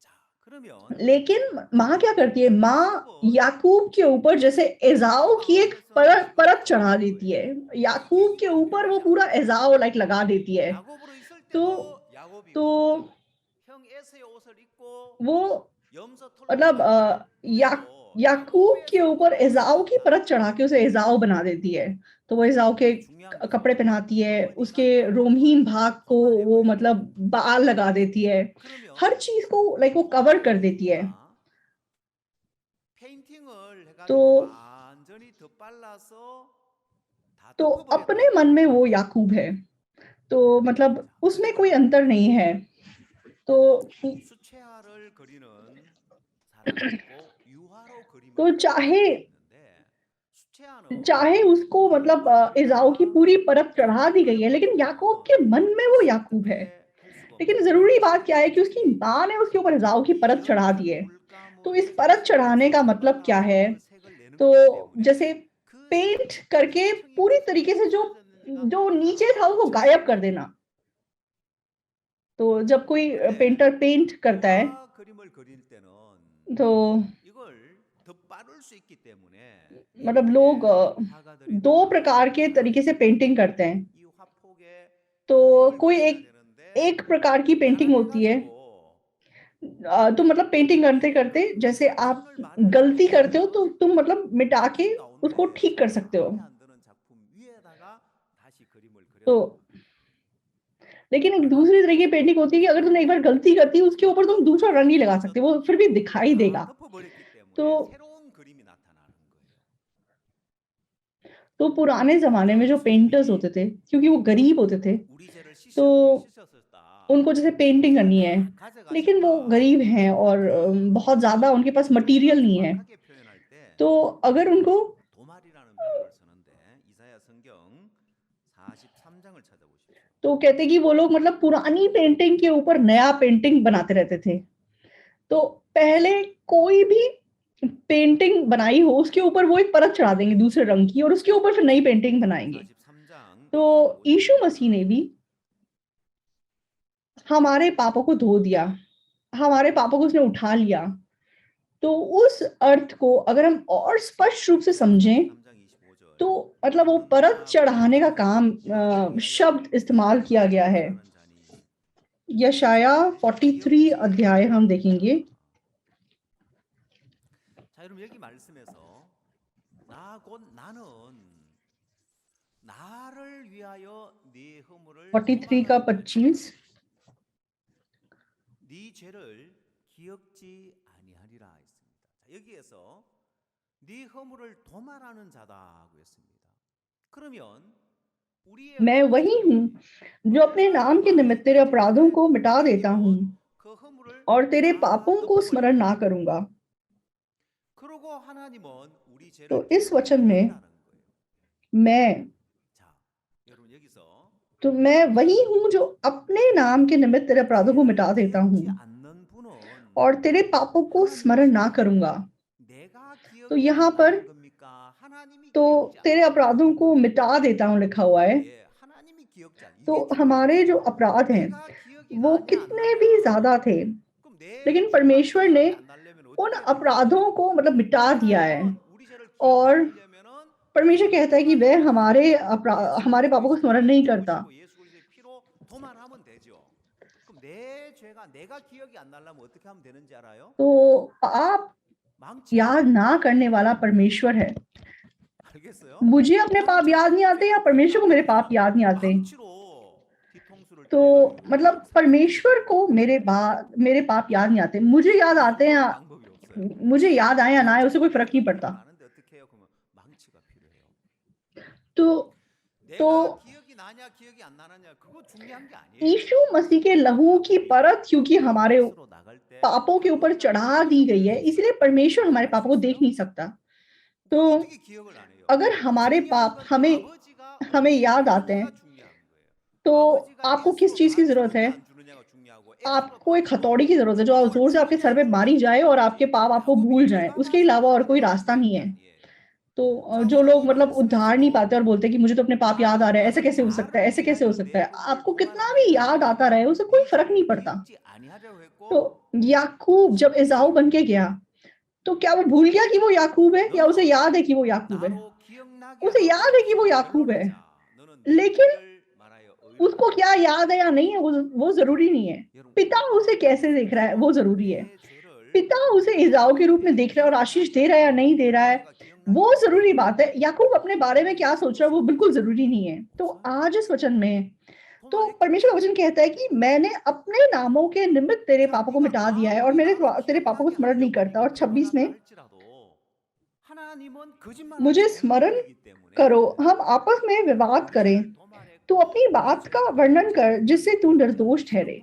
자 그러면 लेकिन माँ क्या करती है? माँ याकूब के ऊपर जैसे एज़ाऊ की एक परत चढ़ा देती है। याकूब के ऊपर वो पूरा एज़ाऊ लाइक लगा देती है। 야곱으로 있을 तो 때도 야곱이고 तो 형 에서의 옷을 입고 वो 염소 मतलब याकूब के ऊपर एज़ाऊ की परत चढ़ा के उसे एज़ाऊ बना देती है। तो वो एज़ाऊ के कपड़े पहनाती है, उसके रोमहीन भाग को वो मतलब बाल लगा देती है, हर चीज को लाइक वो कवर कर देती है। 페인팅을 해가지고 तो 완전히 덧발라서 다 तो 덮어버렸다. अपने मन में वो याकूब है, तो मतलब उसमें कोई अंतर नहीं है। तो 수채화를 그리는 사람이 있고 유화로 그림을 तो 그리는 사람이 있는데 수채화는 चाहे उसको मतलब एज़ाऊ की पूरी परत चढ़ा दी गई है, लेकिन याकूब के मन में वो याकूब है। लेकिन जरूरी बात क्या है कि उसकी माँ ने उसके ऊपर एज़ाऊ की परत चढ़ा दी है। तो इस परत चढ़ाने का मतलब क्या है? तो जैसे पेंट करके पूरी तरीके से जो जो नीचे था उसको गायब कर देना। तो जब कोई पेंटर पेंट करता है 유화 그림을 그릴 때는 तो 이걸 मतलब लोग दो प्रकार के तरीके से पेंटिंग करते हैं। तो कोई एक प्रकार की पेंटिंग होती है, तो मतलब पेंटिंग करते-करते जैसे आप गलती करते हो तो तुम मतलब मिटा के उसको ठीक कर सकते हो। तो लेकिन एक दूसरी तरह की पेंटिंग होती है कि अगर तुमने एक बार गलती कर दी, उसके ऊपर तुम दूसरा रंग नहीं लगा सकते, वो फिर भी दिखाई देगा। तो तो पुराने ज़माने में जो पेंटर्स होते थे, क्योंकि वो गरीब होते थे, तो उनको जैसे पेंटिंग करनी है, लेकिन वो गरीब हैं और बहुत ज़्यादा उनके पास मटेरियल नहीं है। तो अगर उनको तो कहते हैं कि वो लोग मतलब पुरानी पेंटिंग के ऊपर नया पेंटिंग बनाते रहते थे। तो पहले कोई भी पेंटिंग बनाई हो, उसके ऊपर वो एक परत चढ़ा देंगे दूसरे रंग की और उसके ऊपर फिर नई पेंटिंग बनाएँगे। तो यीशु मसीह ने भी हमारे पापों को धो दिया, हमारे पापों को उसने उठा लिया। तो उस अर्थ को अगर हम और स्पष्ट रूप से समझें, तो मतलब वो परत चढ़ाने का काम शब्द इस्तेमाल किया गया है। यशाया 43 अध्याय हम देखेंगे। 자, 여러분 여기 말씀에서 나 곧 나는 나를 위하여 네 허물을 43 का 25 네 죄를 기억지 아니하리라 했습니다. 자, 여기에서 네 허물을 도말하는 자다고 했습니다. 그러면 우리의 मैं वही हूँ जो अपने नाम के निमित्त तेरे अपराधों को मिटा देता हूँ 그 허물을 और तेरे 다 पापों को स्मरण ना 덮어버리고 करूँगा। 그러고 하나님은 우리 죄를 तो इस वचन 기억하지 में 않는다는 거예요. मैं 자, 여러분 여기서 तो मैं वही हूँ जो अपने नाम के निमित्त तेरे अपराधों को मिटा देता हूँ 기억지 않는 분은 और तेरे पापों को स्मरण ना करूँगा। 내가 तो 기억이 यहाँ 안 पर 나는 겁니까? 하나님이 तो 기억지 तेरे 않는 अपराधों को मिटा देता हूँ लिखा हुआ है। 예, 하나님이 기억지 않. तो 이게 हमारे जो 중요해요. अपराध हैं, 내가 기억이 वो 나냐 안 कितने 나냐. भी ज़्यादा थे, 그럼 내 लेकिन 죄가 परमेश्वर ने 기억이 안 나려면 उन 어떻게 해야 됩니까? अपराधों को मतलब मिटा दिया है 하나님은 우리 죄를 기억지 और 않으려면은 परमेश्वर कहता है कि वह हमारे पापों को स्मरण नहीं करता। 예수 그리스도의 피로 도말하면 되죠. 그럼 내 죄가 내가 기억이 안 나려면 어떻게 하면 되는지 알아요? तो पाप 망치로. याद ना करने वाला परमेश्वर है। 알겠어요? मुझे अपने पाप याद नहीं आते या परमेश्वर को मेरे पाप याद नहीं आते। 망치로 뒤통수를 तो 때려가지고 मतलब 역사하시는 परमेश्वर को मेरे पाप याद नहीं आते। मुझे याद आते हैं या 방법이 없어요. मुझे याद आए या ना आए, उससे कोई फ़र्क नहीं पड़ता। 아는데 어떻게 해요? 그러면 망치가 필요해요. तो 내가 기억이 나냐 기억이 안 나느냐 그거 중요한 게 아니에요. यीशु मसीह के लहू की परत क्योंकि हमारे 스스로 나갈 때 पापों के ऊपर चढ़ा दी गई है, इसलिए परमेश्वर हमारे पापों को देख नहीं सकता। तो 어떻게 기억을 안 해요? अगर हमारे 중요한 पाप 건 हमें 아버지가 याद आते हैं, 어떻게 주느냐가 중요한 거예요. तो 아버지가 आपको किस X로 चीज़ की ज़रूरत 다 है? 주느냐 안 주느냐가 중요하고 आपको एक हथौड़ी की ज़रूरत है, जो ज़ोर से आपके सर पे मारी जाए और आपके पाप आपको भूल जाएँ, उसके अलावा और कोई रास्ता नहीं है। तो जो लोग मतलब उद्धार नहीं पाते और बोलते हैं कि मुझे तो अपने पाप याद आ रहे हैं, ऐसे कैसे हो सकता है, ऐसे कैसे हो सकता है? आपको कितना भी याद आता रहे, उससे कोई फ़र्क नहीं पड़ता। तो याकूब जब एसाऊ बन के गया, तो क्या वो भूल गया कि वो याकूब है या उसे याद है कि वो याकूब है? उसे याद है कि वो याकूब है, लेकिन उसको क्या याद है या नहीं है, वो ज़रूरी नहीं है। पिता उसे कैसे देख रहा है, वो ज़रूरी है। पिता उसे एसाऊ के रूप में देख रहा है और आशीष दे रहा है या नहीं दे रहा है, वो ज़रूरी बात है। याकूब अपने बारे में क्या सोच रहा है, वो बिल्कुल ज़रूरी नहीं है। तो आज इस वचन में तो परमेश्वर का वचन कहता है कि मैंने अपने नामों के निमित्त तेरे पापों को मिटा दिया है और तेरे पापों को स्मरण नहीं करता। और 26 में मुझे स्मरण करो, हम आपस में विवाद करें, तो अपनी बात का वर्णन कर जिससे तू निर्दोष ठहरे।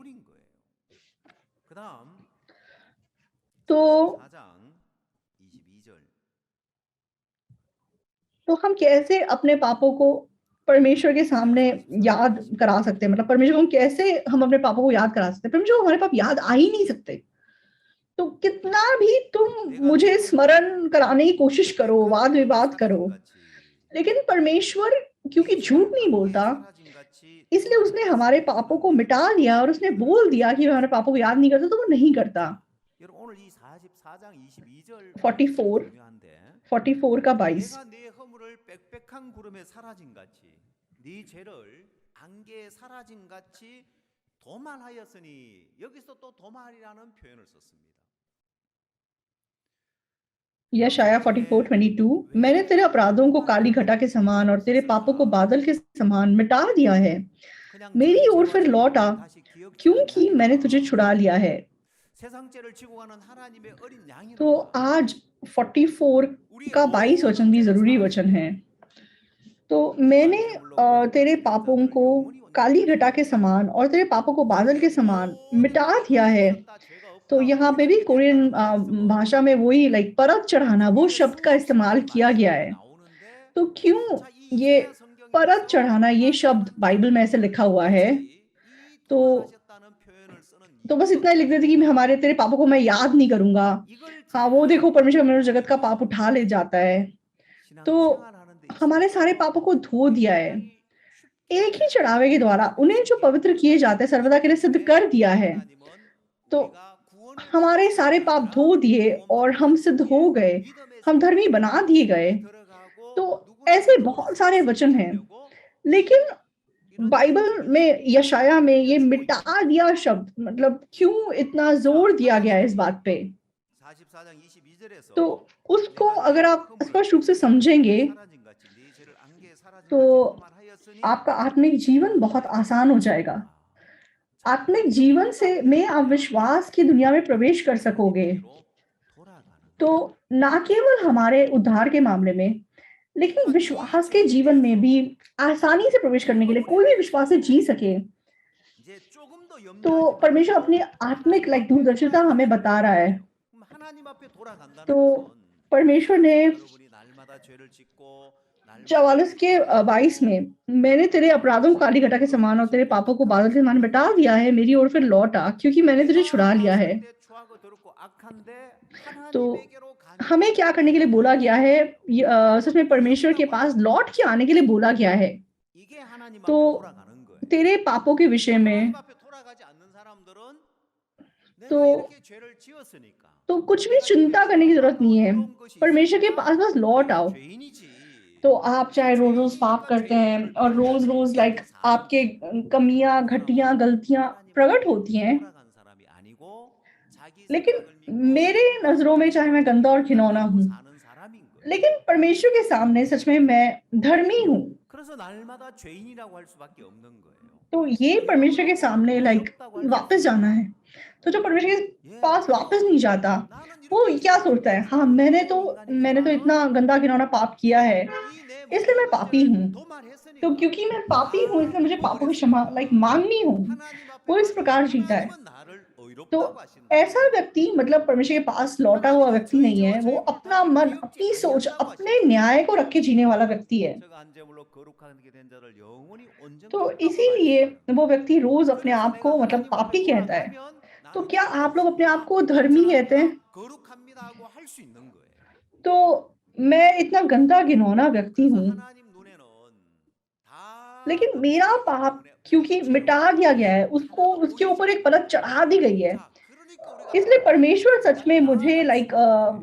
तो हम कैसे अपने पापों को परमेश्वर के सामने याद करा सकते हैं? मतलब परमेश्वर को कैसे हम अपने पापों को याद करा सकते हैं? परमेश्वर को हमारे पाप याद आ ही नहीं सकते। तो कितना भी तुम मुझे स्मरण कराने की कोशिश करो, वाद-विवाद करो, लेकिन परमेश्वर क्योंकि झूठ नहीं बोलता, इसलिए उसने हमारे पापों को मिटा दिया और उसने बोल दिया कि मैं हमारे पापों को याद नहीं करता, तो वो नहीं करता। 여러분 오늘 이 44장 22절 44 중요한데 44 का 22 내가 네 허물을 빽빽한 구름에 사라진 같이 네 죄를 안개에 사라진 같이 도말하였으니 여기서 또 도말이라는 표현을 썼습니다. यशाया 44:22 मैंने तेरे अपराधों को काली घटा के समान और तेरे पापों को बादल के समान मिटा दिया है मेरी ओर फिर लौट आ क्योंकि मैंने तुझे छुड़ा लिया है तो आज 44 का 22 वचन भी जरूरी वचन है तो मैंने तेरे पापों को काली घटा के समान और तेरे पापों को बादल के समान मिटा दिया है तो यहाँ पे भी कोरियन भाषा में वही लाइक परत चढ़ाना वो शब्द का इस्तेमाल किया गया है तो क्यों ये परत चढ़ाना ये शब्द बाइबल में ऐसे लिखा हुआ है तो बस इतना ही लिख देते कि मैं हमारे तेरे पापों को मैं याद नहीं करूंगा हाँ वो देखो परमेश्वर मनुष्य जगत का पाप उठा ले जाता है तो हमारे सारे पापों को धो दिया है एक ही चढ़ावे के द्वारा उन्हें जो पवित्र किए जाते हैं सर्वदा के लिए सिद्ध कर दिया है तो हमारे सारे पाप धो दिए और हम सिद्ध हो गए हम धर्मी बना दिए गए तो ऐसे बहुत सारे वचन हैं लेकिन बाइबल में यशाया में ये मिटा दिया शब्द मतलब क्यों इतना जोर दिया गया है इस बात पे तो उसको अगर आप स्पष्ट रूप से समझेंगे तो आपका आत्मिक जीवन बहुत आसान हो जाएगा आत्मिक जीवन से में आप विश्वास की दुनिया में प्रवेश कर सकोगे तो ना केवल हमारे उद्धार के मामले में लेकिन विश्वास के जीवन में भी आसानी से प्रवेश करने के लिए कोई भी विश्वास से जी सके तो परमेश्वर अपनी आत्मिक लाइक दूरदर्शिता हमें बता रहा है तो परमेश्वर ने 44 के 22 में मैंने तेरे अपराधों को काली घटा के समान और तेरे पापों को बादल के समान मिटा दिया है मेरी ओर फिर लौट आ क्योंकि मैंने तुझे छुड़ा लिया है तो हमें क्या करने के लिए बोला गया है सच में परमेश्वर के पास लौट के आने के लिए बोला गया है तो तेरे पापों के विषय में तो कुछ भी चिंता करने की जरूरत नहीं है परमेश्वर के पास बस लौट आओ तो आप चाहे रोज रोज पाप करते हैं और रोज रोज लाइक आपके कमियां घटियां गलतियां प्रकट होती हैं लेकिन मेरे नजरों में चाहे मैं गंदा और घिनौना हूं लेकिन परमेश्वर के सामने सच में मैं धर्मी हूं तो ये परमेश्वर के सामने लाइक वापस जाना है तो जो परमेश्वर के पास वापस नहीं जाता वो क्या सोचता है हाँ मैंने तो इतना गंदा घिनौना पाप किया है इसलिए मैं पापी हूँ तो क्योंकि मैं पापी हूँ इसलिए मुझे पापों की क्षमा लाइक मांगनी हूँ वो इस प्रकार जीता है तो ऐसा व्यक्ति मतलब परमेश्वर के पास लौटा हुआ व्यक्ति नहीं है वो अपना मन अपनी सोच अपने न्याय को रख के जीने वाला व्यक्ति है तो इसीलिए वो व्यक्ति रोज अपने आप को मतलब पापी कहता है तो क्या आप लोग अपने आप को धर्मी कहते हैं तो मैं इतना गंदा घिनौना व्यक्ति हूँ लेकिन मेरा पाप क्योंकि मिटा दिया गया है उसको उसके ऊपर एक परत चढ़ा दी गई है इसलिए परमेश्वर सच में मुझे लाइक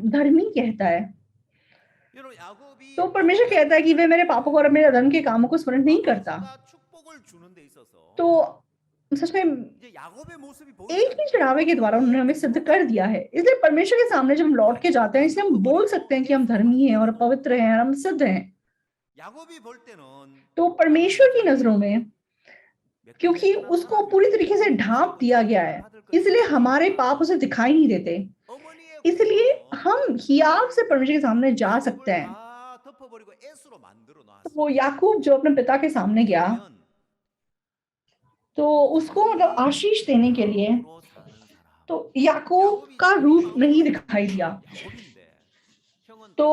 धर्मी कहता है तो परमेश्वर कहता है कि वह मेरे पापों को और मेरे अधर्म के कामों को स्मरण नहीं करता तो सच में एक ही चढ़ावे के द्वारा उन्होंने हमें सिद्ध कर दिया है इसलिए परमेश्वर के सामने जब हम लौट के जाते हैं इसलिए हम बोल सकते हैं कि हम धर्मी हैं और पवित्र हैं और हम सिद्ध हैं तो परमेश्वर की नजरों में क्योंकि उसको पूरी तरीके से ढांप दिया गया है इसलिए हमारे पाप उसे दिखाई नहीं देते इसलिए हम हियाव से परमेश्वर के सामने जा सकते हैं तो वो याकूब जो अपने पिता के सामने गया तो उसको मतलब आशीष देने के लिए तो याकूब का रूप नहीं दिखाई दिया तो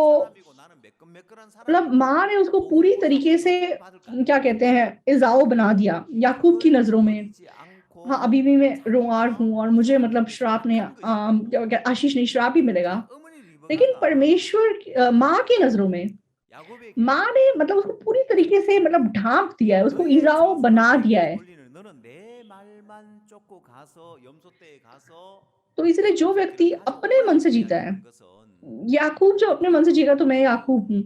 मतलब माँ ने उसको पूरी तरीके से क्या कहते हैं इजाओ बना दिया याकूब की नजरों में हाँ अभी भी मैं रोंआर हूँ और मुझे मतलब श्राप नहीं आशीष नहीं श्राप ही मिलेगा लेकिन परमेश्वर माँ की नजरों में माँ ने मतलब उसको पूरी तरीके से मतलब ढांप दिया है उसको इजाओ बना दिया है तो इसलिए जो व्यक्ति अपने मन से जीता है, 이야기하는 것은 याकूब जो अपने मन से जीगा तो मैं याकूब हूँ,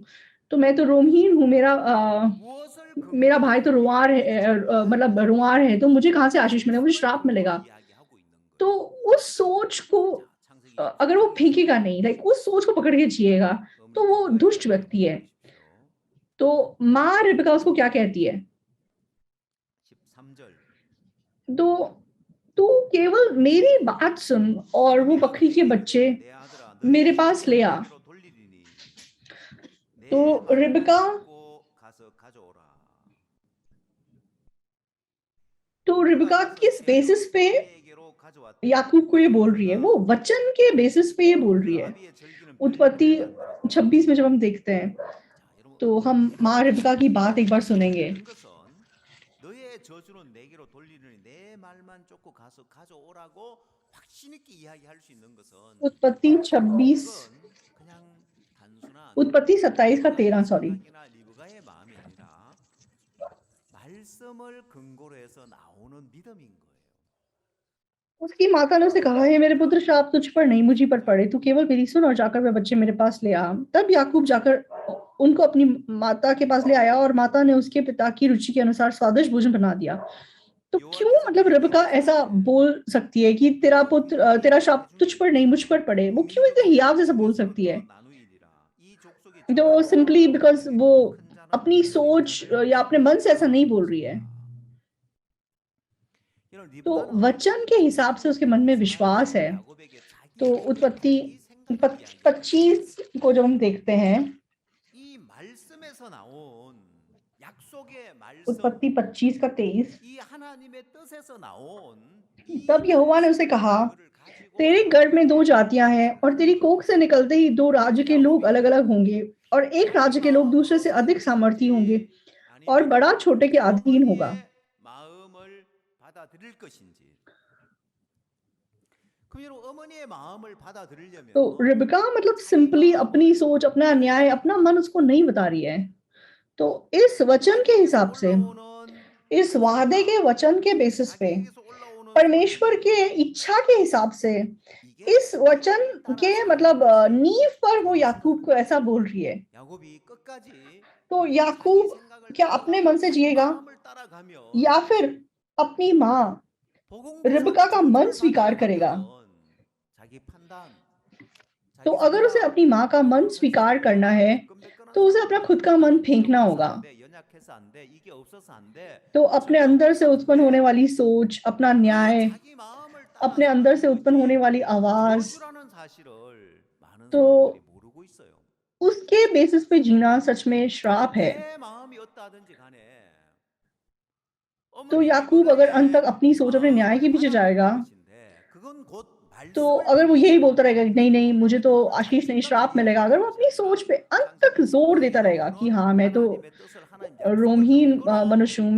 तो मैं तो रोमहीन हूँ, 무엇을 मेरा 근거로 भाई तो रुआर है, 이게 전부가 मतलब रुआर है, तो मुझे कहाँ से आशीष मिलेगा, मुझे श्राप 말씀을 मिलेगा। 이야기하고 있는 तो 거예요. उस सोच को 자, 창세기 अगर वो 6장에 फेंकेगा नहीं, लाइक उस सोच को पकड़ के जिएगा, तो 어머니 वो दुष्ट 리브가에게 व्यक्ति है। 보십시오. तो माँ रिबका उसको क्या कहती है? 13절. तो तू केवल मेरी बात सुन और वो बकरी के बच्चे 내 아들아 너의 मेरे पास 저주를 ले आ। 내게로 돌리리니 내 तो 말을 रिबका 듣고 가서 가져오라. तो 그가 रिबका 가서 किस बेसिस पे 그에게로 가져왔더니 याकूब को ये बोल रही है? वो 그가 वचन के बेसिस पे ये बोल 그 रही है। 아비의 절기는 उत्पत्ति 빌레헴에 만들어서 26 में जब हम देखते हैं, 자, 여러분 तो हम माँ रिबका की बात एक बार सुनेंगे। 있는 것은 너의 저주는 내게로 돌리느니 내 말만 쫓고 가서 가져오라고 확신 있게 이야기할 수 있는 것은 उत्पत्ति 26 그건 그냥 단순한 उत्पत्ति 27 का 13 सॉरी 생각이나 리브가의 마음이 아니라 말씀을 근거로 해서 나오는 믿음인 거예요. उसकी माता ने उसे कहा है, मेरे पुत्र श्राप तुझ पर नहीं मुझी पर पड़े, तू केवल मेरी सुन और जाकर वह बच्चे मेरे पास ले आ। तब याकूब जाकर उनको अपनी माता के पास ले आया और माता ने उसके पिता की रुचि के अनुसार स्वादिष्ट भोजन बना दिया। तो क्यों मतलब रिबका ऐसा बोल सकती है कि तेरा श्राप तुझ पर नहीं मुझ पर पड़े? वो क्यों इतने हियाव जैसा बोल सकती है? तो सिंपली बिकॉज वो अपनी सोच या अपने मन से ऐसा नहीं बोल रही है। तो वचन के हिसाब से उसके मन में विश्वास है। तो उत्पत्ति 25 को जब हम देखते हैं, उत्पत्ति 25 का 23, तब यहोवा ने उसे कहा, तेरे गर्भ में 2 जातियां हैं और तेरी कोख से निकलते ही 2 राज्य के लोग अलग अलग होंगे और एक राज्य के लोग दूसरे से अधिक सामर्थी होंगे और बड़ा छोटे के अधीन होगा। तो रिबका मतलब सिंपली अपनी सोच, अपना न्याय, अपना मन उसको नहीं बता रही है। तो इस वचन के हिसाब से, इस वादे के वचन के बेसिस पे, परमेश्वर के इच्छा के हिसाब से, इस वचन के मतलब नींव पर वो याकूब को ऐसा बोल रही है। तो याकूब क्या अपने मन से जिएगा या फिर अपनी माँ रिबका का मन स्वीकार करेगा? तो अगर उसे अपनी माँ का मन स्वीकार करना है तो उसे अपना खुद का मन फेंकना होगा। तो अपने अंदर से उत्पन्न होने वाली सोच, अपना न्याय, अपने अंदर से उत्पन्न होने वाली आवाज, तो उसके बेसिस पे जीना सच में श्राप है। तो याकूब अगर अंत तक अपनी सोच, अपने न्याय के पीछे जाएगा, तो अगर वो यही बोलता रहेगा नहीं नहीं मुझे तो आशीष नहीं श्राप मिलेगा, अगर वो अपनी सोच पे अंत तक जोर देता रहेगा कि हाँ मैं तो रोमहीन मनुष्य हूँ,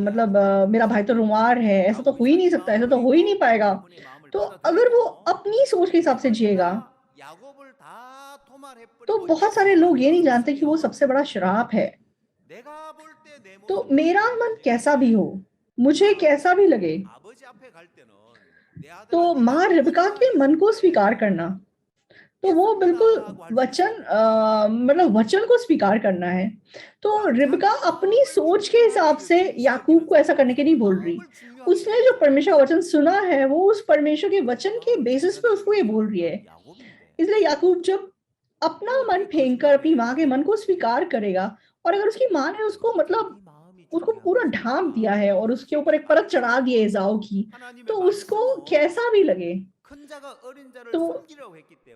मतलब मेरा भाई तो रुमार है, ऐसा तो हो ही नहीं सकता, ऐसा तो हो ही नहीं पाएगा, तो अगर वो अपनी सोच के हिसाब से जिएगा, तो बहुत सारे लोग ये नहीं जानते कि वो सबसे बड़ा श्राप है। तो मेरा मन कैसा भी हो, मुझे कैसा भी लगे, तो माँ रिबका के मन को स्वीकार करना, तो वो बिल्कुल वचन मतलब वचन को स्वीकार करना है। तो रिबका अपनी सोच के हिसाब से याकूब को ऐसा करने के नहीं बोल रही। उसने जो परमेश्वर का वचन सुना है, वो उस परमेश्वर के वचन के बेसिस पे उसको ये बोल रही है। इसलिए याकूब जब अपना मन फेंक कर अपनी माँ के मन को स्वीकार करेगा, और अगर उसकी माँ ने उसको मतलब उसको पूरा ढांप दिया है और उसके ऊपर एक परत चढ़ा दी है एसाव की, तो उसको कैसा भी लगे। तो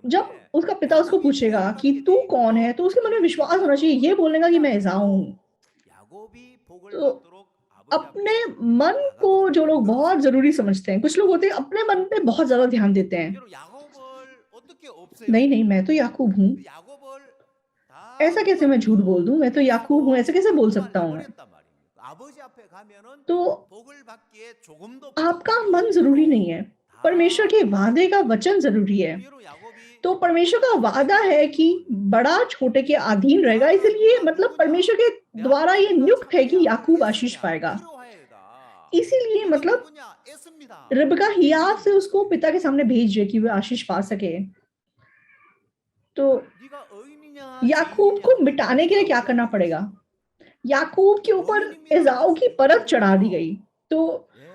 जब उसका पिता उसको पूछेगा कि तू कौन है, तो उसके मन में विश्वास होना चाहिए, ये बोलेगा कि मैं एसाव हूँ। तो अपने मन को जो लोग बहुत जरूरी समझते हैं, कुछ लोग होते हैं अपने मन पे बहुत ज्यादा ध्यान देते हैं, नहीं नहीं मैं तो याकूब हूँ, ऐसा कैसे मैं झूठ बोल दूं, मैं तो याकूब हूँ, ऐसा कैसे बोल सकता हूँ मैं। तो आपका मन जरूरी नहीं है, परमेश्वर के वादे का वचन जरूरी है। तो परमेश्वर का वादा है कि बड़ा छोटे के अधीन रहेगा, इसलिए मतलब परमेश्वर के द्वारा ये नियुक्त है कि याकूब आशीष पाएगा। इसीलिए 네가 मतलब 누구냐? 에스입니다. रिबका हियाव से उसको पिता के सामने भेज रही कि वो आशीष पा सके। तो 네가 의인이냐 याकूब 죄인이냐? को मिटाने के लिए क्या करना 야곱에게 पड़ेगा? 묻습니다. याकूब के ऊपर 의인입니다라고 एसाव की परत चढ़ा दी गई। तो 예.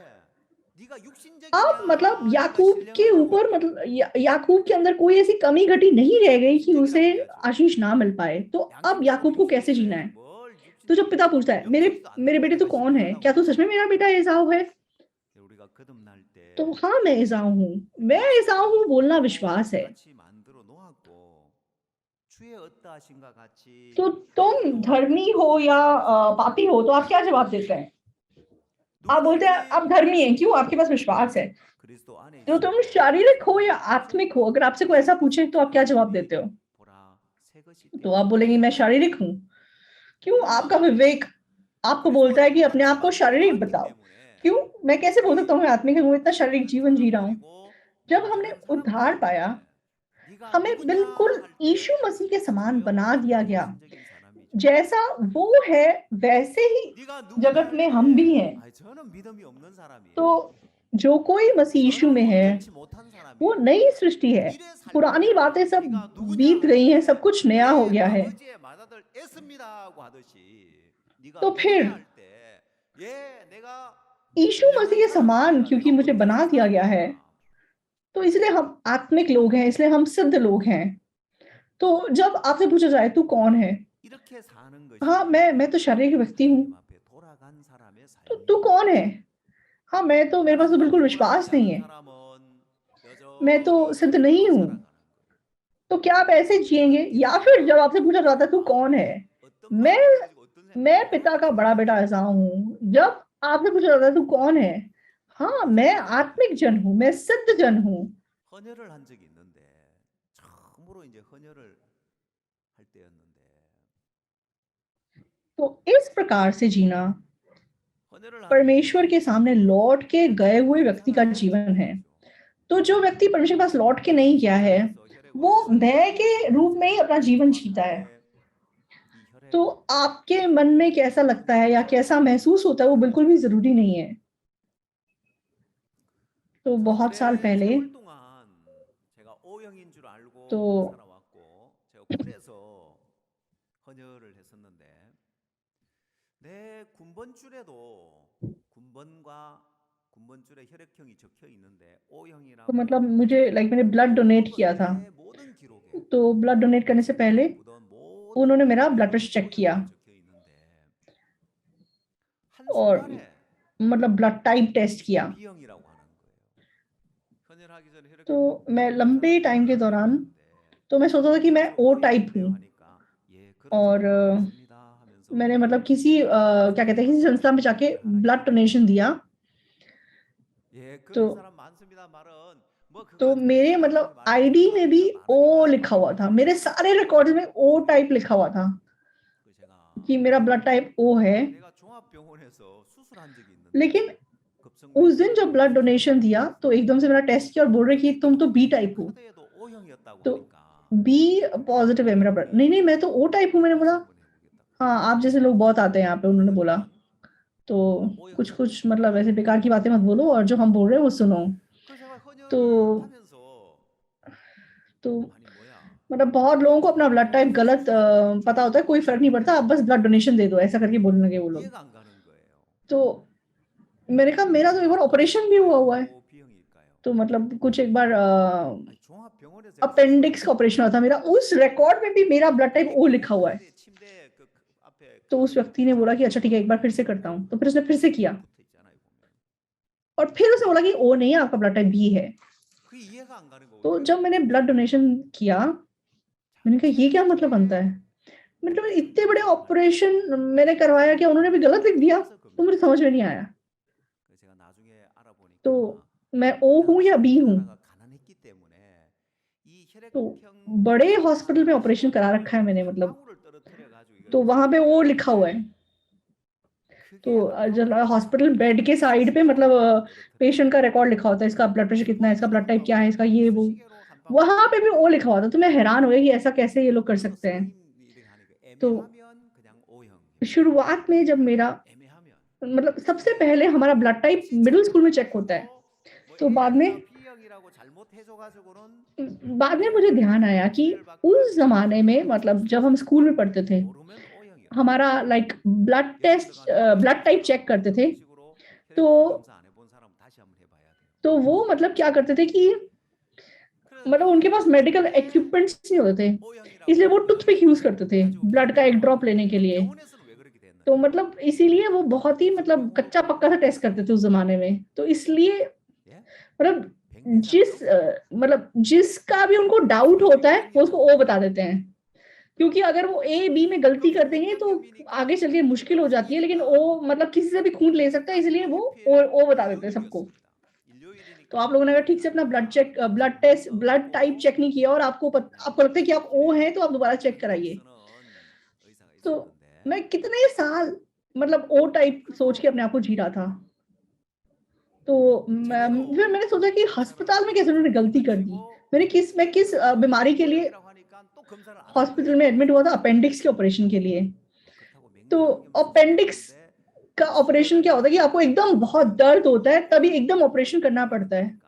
네가 अब 육신적이냐? मतलब 네가 याकूब के 신령하냐고 ऊपर मतलब याकूब के अंदर कोई ऐसी कमी घटी नहीं रह गई कि उसे 육신적이라고 해야죠. आशीष ना मिल पाए। तो अब 양심적으로 याकूब को कैसे जीना 육신적이라 है? 해야지. 뭘 तो जब 육신적이야. पिता पूछता है मेरे 영적이지도 않는 मेरे बेटे तू 내가 कौन है? 신령하다고 क्या तू 그러냐. सच में मेरा बेटा एसाव है? 우리가 거듭날 때 तो हाँ मैं एसाव हूँ, मैं एसाव हूँ बोलना विश्वास है। 같이 만들어 놓았고 주의 어떠하신가 같이 तो तुम धर्मी हो या पापी हो तो आप क्या जवाब देते हैं? आप बोलते हैं आप धर्मी हैं, क्यों? आपके पास विश्वास है। 그리스도 안에 तो तुम शारीरिक हो या आत्मिक हो, अगर आपसे कोई ऐसा पूछे तो आप क्या जवाब देते हो? 보라 새 것이 तो आप बोलेंगे मैं शारीरिक हूँ। क्यों? आपका विवेक आपको बोलता है कि अपने आप को शारीरिक बताओ। क्यों? मैं कैसे बोल सकता हूँ मैं आत्मिक हूँ, इतना शारीरिक जीवन जी रहा हूँ। जब हमने उद्धार पाया, हमें बिल्कुल यीशु मसीह के समान बना दिया गया। जैसा वो है वैसे ही जगत में हम भी हैं। 저는 믿음이 없는 사람이에요. तो जो कोई मसीह यीशु में है 온전치 못한 사람이에요. वो नई सृष्टि है। 미래 살고자 पुरानी बातें सब 네가 누구냐? बीत गई हैं, सब कुछ नया हो गया है। 아버지의 맏아들 에스입니다고 하듯이 네가 तो 누구냐 फिर 할 때 예, 내가 यीशु मसीह के समान क्योंकि मुझे बना दिया गया है, तो इसलिए हम आत्मिक लोग हैं, इसलिए हम सिद्ध लोग हैं। तो जब आपसे पूछा जाए तू कौन है? 이렇게 사는 것이 हाँ मैं तो शारीरिक व्यक्ति हूँ। 하나님 앞에 돌아간 사람의 तो तू 삶이에요. कौन है? हाँ मेरे पास तो बिल्कुल विश्वास नहीं है, मैं तो सिद्ध नहीं हूँ। तो क्या आप ऐसे जिएंगे? या फिर जब आपसे पूछा जाता है तू कौन है, मैं पिता का बड़ा बेटा ऐसा हूँ। जब आपसे पूछा जाता है तू कौन है, हाँ मैं आत्मिक जन हूँ, मैं सिद्ध जन हूँ। 헌혈을 한 적이 있는데 처음으로 이제 헌혈을 할 때였는데 तो इस प्रकार से जीना 헌혈을 하면 परमेश्वर के सामने लौट के गए हुए व्यक्ति का जीवन है। तो जो व्यक्ति परमेश्वर के पास लौट के नहीं गया है, वो नए के रूप में ही अपना जीवन जीता है। तो आपके मन में कैसा लगता है या कैसा महसूस होता है वो बिल्कुल भी जरूरी नहीं है। तो बहुत साल पहले 제가 O형인 줄 알고 तो 살아왔고 제가 군에서 헌혈을 했었는데 내 군번줄에도 군번줄에 혈액형이 적혀 있는데 O형이라고 तो मतलब मुझे मैंने ब्लड डोनेट किया था। 모든 기록에 तो ब्लड डोनेट करने से पहले उन्होंने मेरा ब्लड प्रेशर चेक किया 적혀 있는데 और 한순간에 मतलब ब्लड टाइप टेस्ट किया। B형이라고 하는 거예요. 헌혈하기 전에 혈액형 तो मैं लंबे टाइम के दौरान तो मैं सोचा था कि मैं O टाइप हूँ। और मैंने मतलब किसी क्या कहते हैं किसी संस्था में जाके ब्लड डोनेशन दिया। तो मेरे मतलब आईडी में भी O लिखा हुआ था, मेरे सारे रिकॉर्ड्स में O टाइप लिखा हुआ था कि मेरा ब्लड टाइप O है। लेकिन उस दिन जब ब्लड डोनेशन दिया तो एकदम से मेरा टेस्ट किया और बोल रहे कि तुम तो बी टाइप हो। तो बी पॉजिटिव है मेरा ब्लड। नहीं मैं तो ओ टाइप हूँ। मैंने बोला हाँ आप जैसे लोग बहुत आते हैं यहाँ पे। उन्होंने बोला तो कुछ मतलब ऐसे बेकार की बातें मत बोलो और जो हम बोल रहे हैं वो सुनो। तो मतलब बहुत लोगों को अपना ब्लड टाइप गलत पता होता है, कोई फर्क नहीं पड़ता, आप बस ब्लड डोनेशन दे दो ऐसा करके बोलने लगे वो लोग। तो मैंने कहा मेरा तो एक बार ऑपरेशन भी हुआ है। तो मतलब कुछ एक बार अपेंडिक्स का ऑपरेशन हुआ था मेरा, उस रिकॉर्ड में भी मेरा ब्लड टाइप O लिखा हुआ है। तो उस व्यक्ति ने बोला कि अच्छा ठीक है एक बार फिर से करता हूँ। तो फिर उसने फिर से किया और फिर उसने बोला कि O नहीं है, आपका ब्लड टाइप B है। तो जब मैंने ब्लड डोनेशन किया मैंने कहा ये क्या मतलब बनता है? मतलब इतने बड़े ऑपरेशन मैंने करवाया, क्या उन्होंने भी गलत लिख दिया? तो मुझे समझ में नहीं आया। तो मैं O हूँ या B हूँ? तो बड़े हॉस्पिटल में ऑपरेशन करा रखा है मैंने, मतलब तो वहां पे O लिखा हुआ है। तो हॉस्पिटल बेड के साइड पे मतलब पेशेंट का रिकॉर्ड लिखा होता है, इसका ब्लड प्रेशर कितना है, इसका ब्लड टाइप क्या है, इसका ये वो, वहां पे भी O लिखा हुआ था। तो मैं हैरान हो गई कि ऐसा कैसे ये लोग कर सकते हैं। तो शुरुआत में जब मेरा मतलब सबसे पहले हमारा ब्लड टाइप मिडिल स्कूल में चेक होता है। तो बाद में मुझे ध्यान आया कि उस ज़माने में मतलब जब हम स्कूल में पढ़ते थे, हमारा like blood test blood type check करते थे। तो वो मतलब क्या करते थे कि मतलब उनके पास मेडिकल इक्विपमेंट्स नहीं होते थे, इसलिए वो टूथपिक यूज़ करते थे ब्लड का 1 ड्रॉप लेने के लिए। तो मतलब इसीलिए वो बहुत ही मतलब कच्चा-पक्का सा टेस्ट करते थे उस ज़माने में। तो इसलिए मतलब मतलब जिसका भी उनको डाउट होता है, वो उसको ओ बता देते हैं। क्योंकि अगर वो ए, बी में गलती कर देंगे तो आगे चल के मुश्किल हो जाती है, लेकिन ओ मतलब किसी से भी खून ले सकता है, इसलिए वो ओ बता देते हैं सबको। तो आप लोगों ने अगर ठीक से अपना blood test, blood type check नहीं किया और आपको लगता है कि आप ओ हैं, तो आप दोबारा चेक कराइए। तो मैं कितने साल मतलब ओ टाइप सोच के अपने आप को जी रहा था। तो फिर मैंने सोचा कि अस्पताल में कैसे उन्होंने गलती कर दी। मैं किस बीमारी के लिए हॉस्पिटल में एडमिट हुआ था, अपेंडिक्स के ऑपरेशन के लिए। तो अपेंडिक्स का ऑपरेशन क्या होता है कि आपको एकदम बहुत दर्द होता है, तभी एकदम ऑपरेशन करना पड़ता है।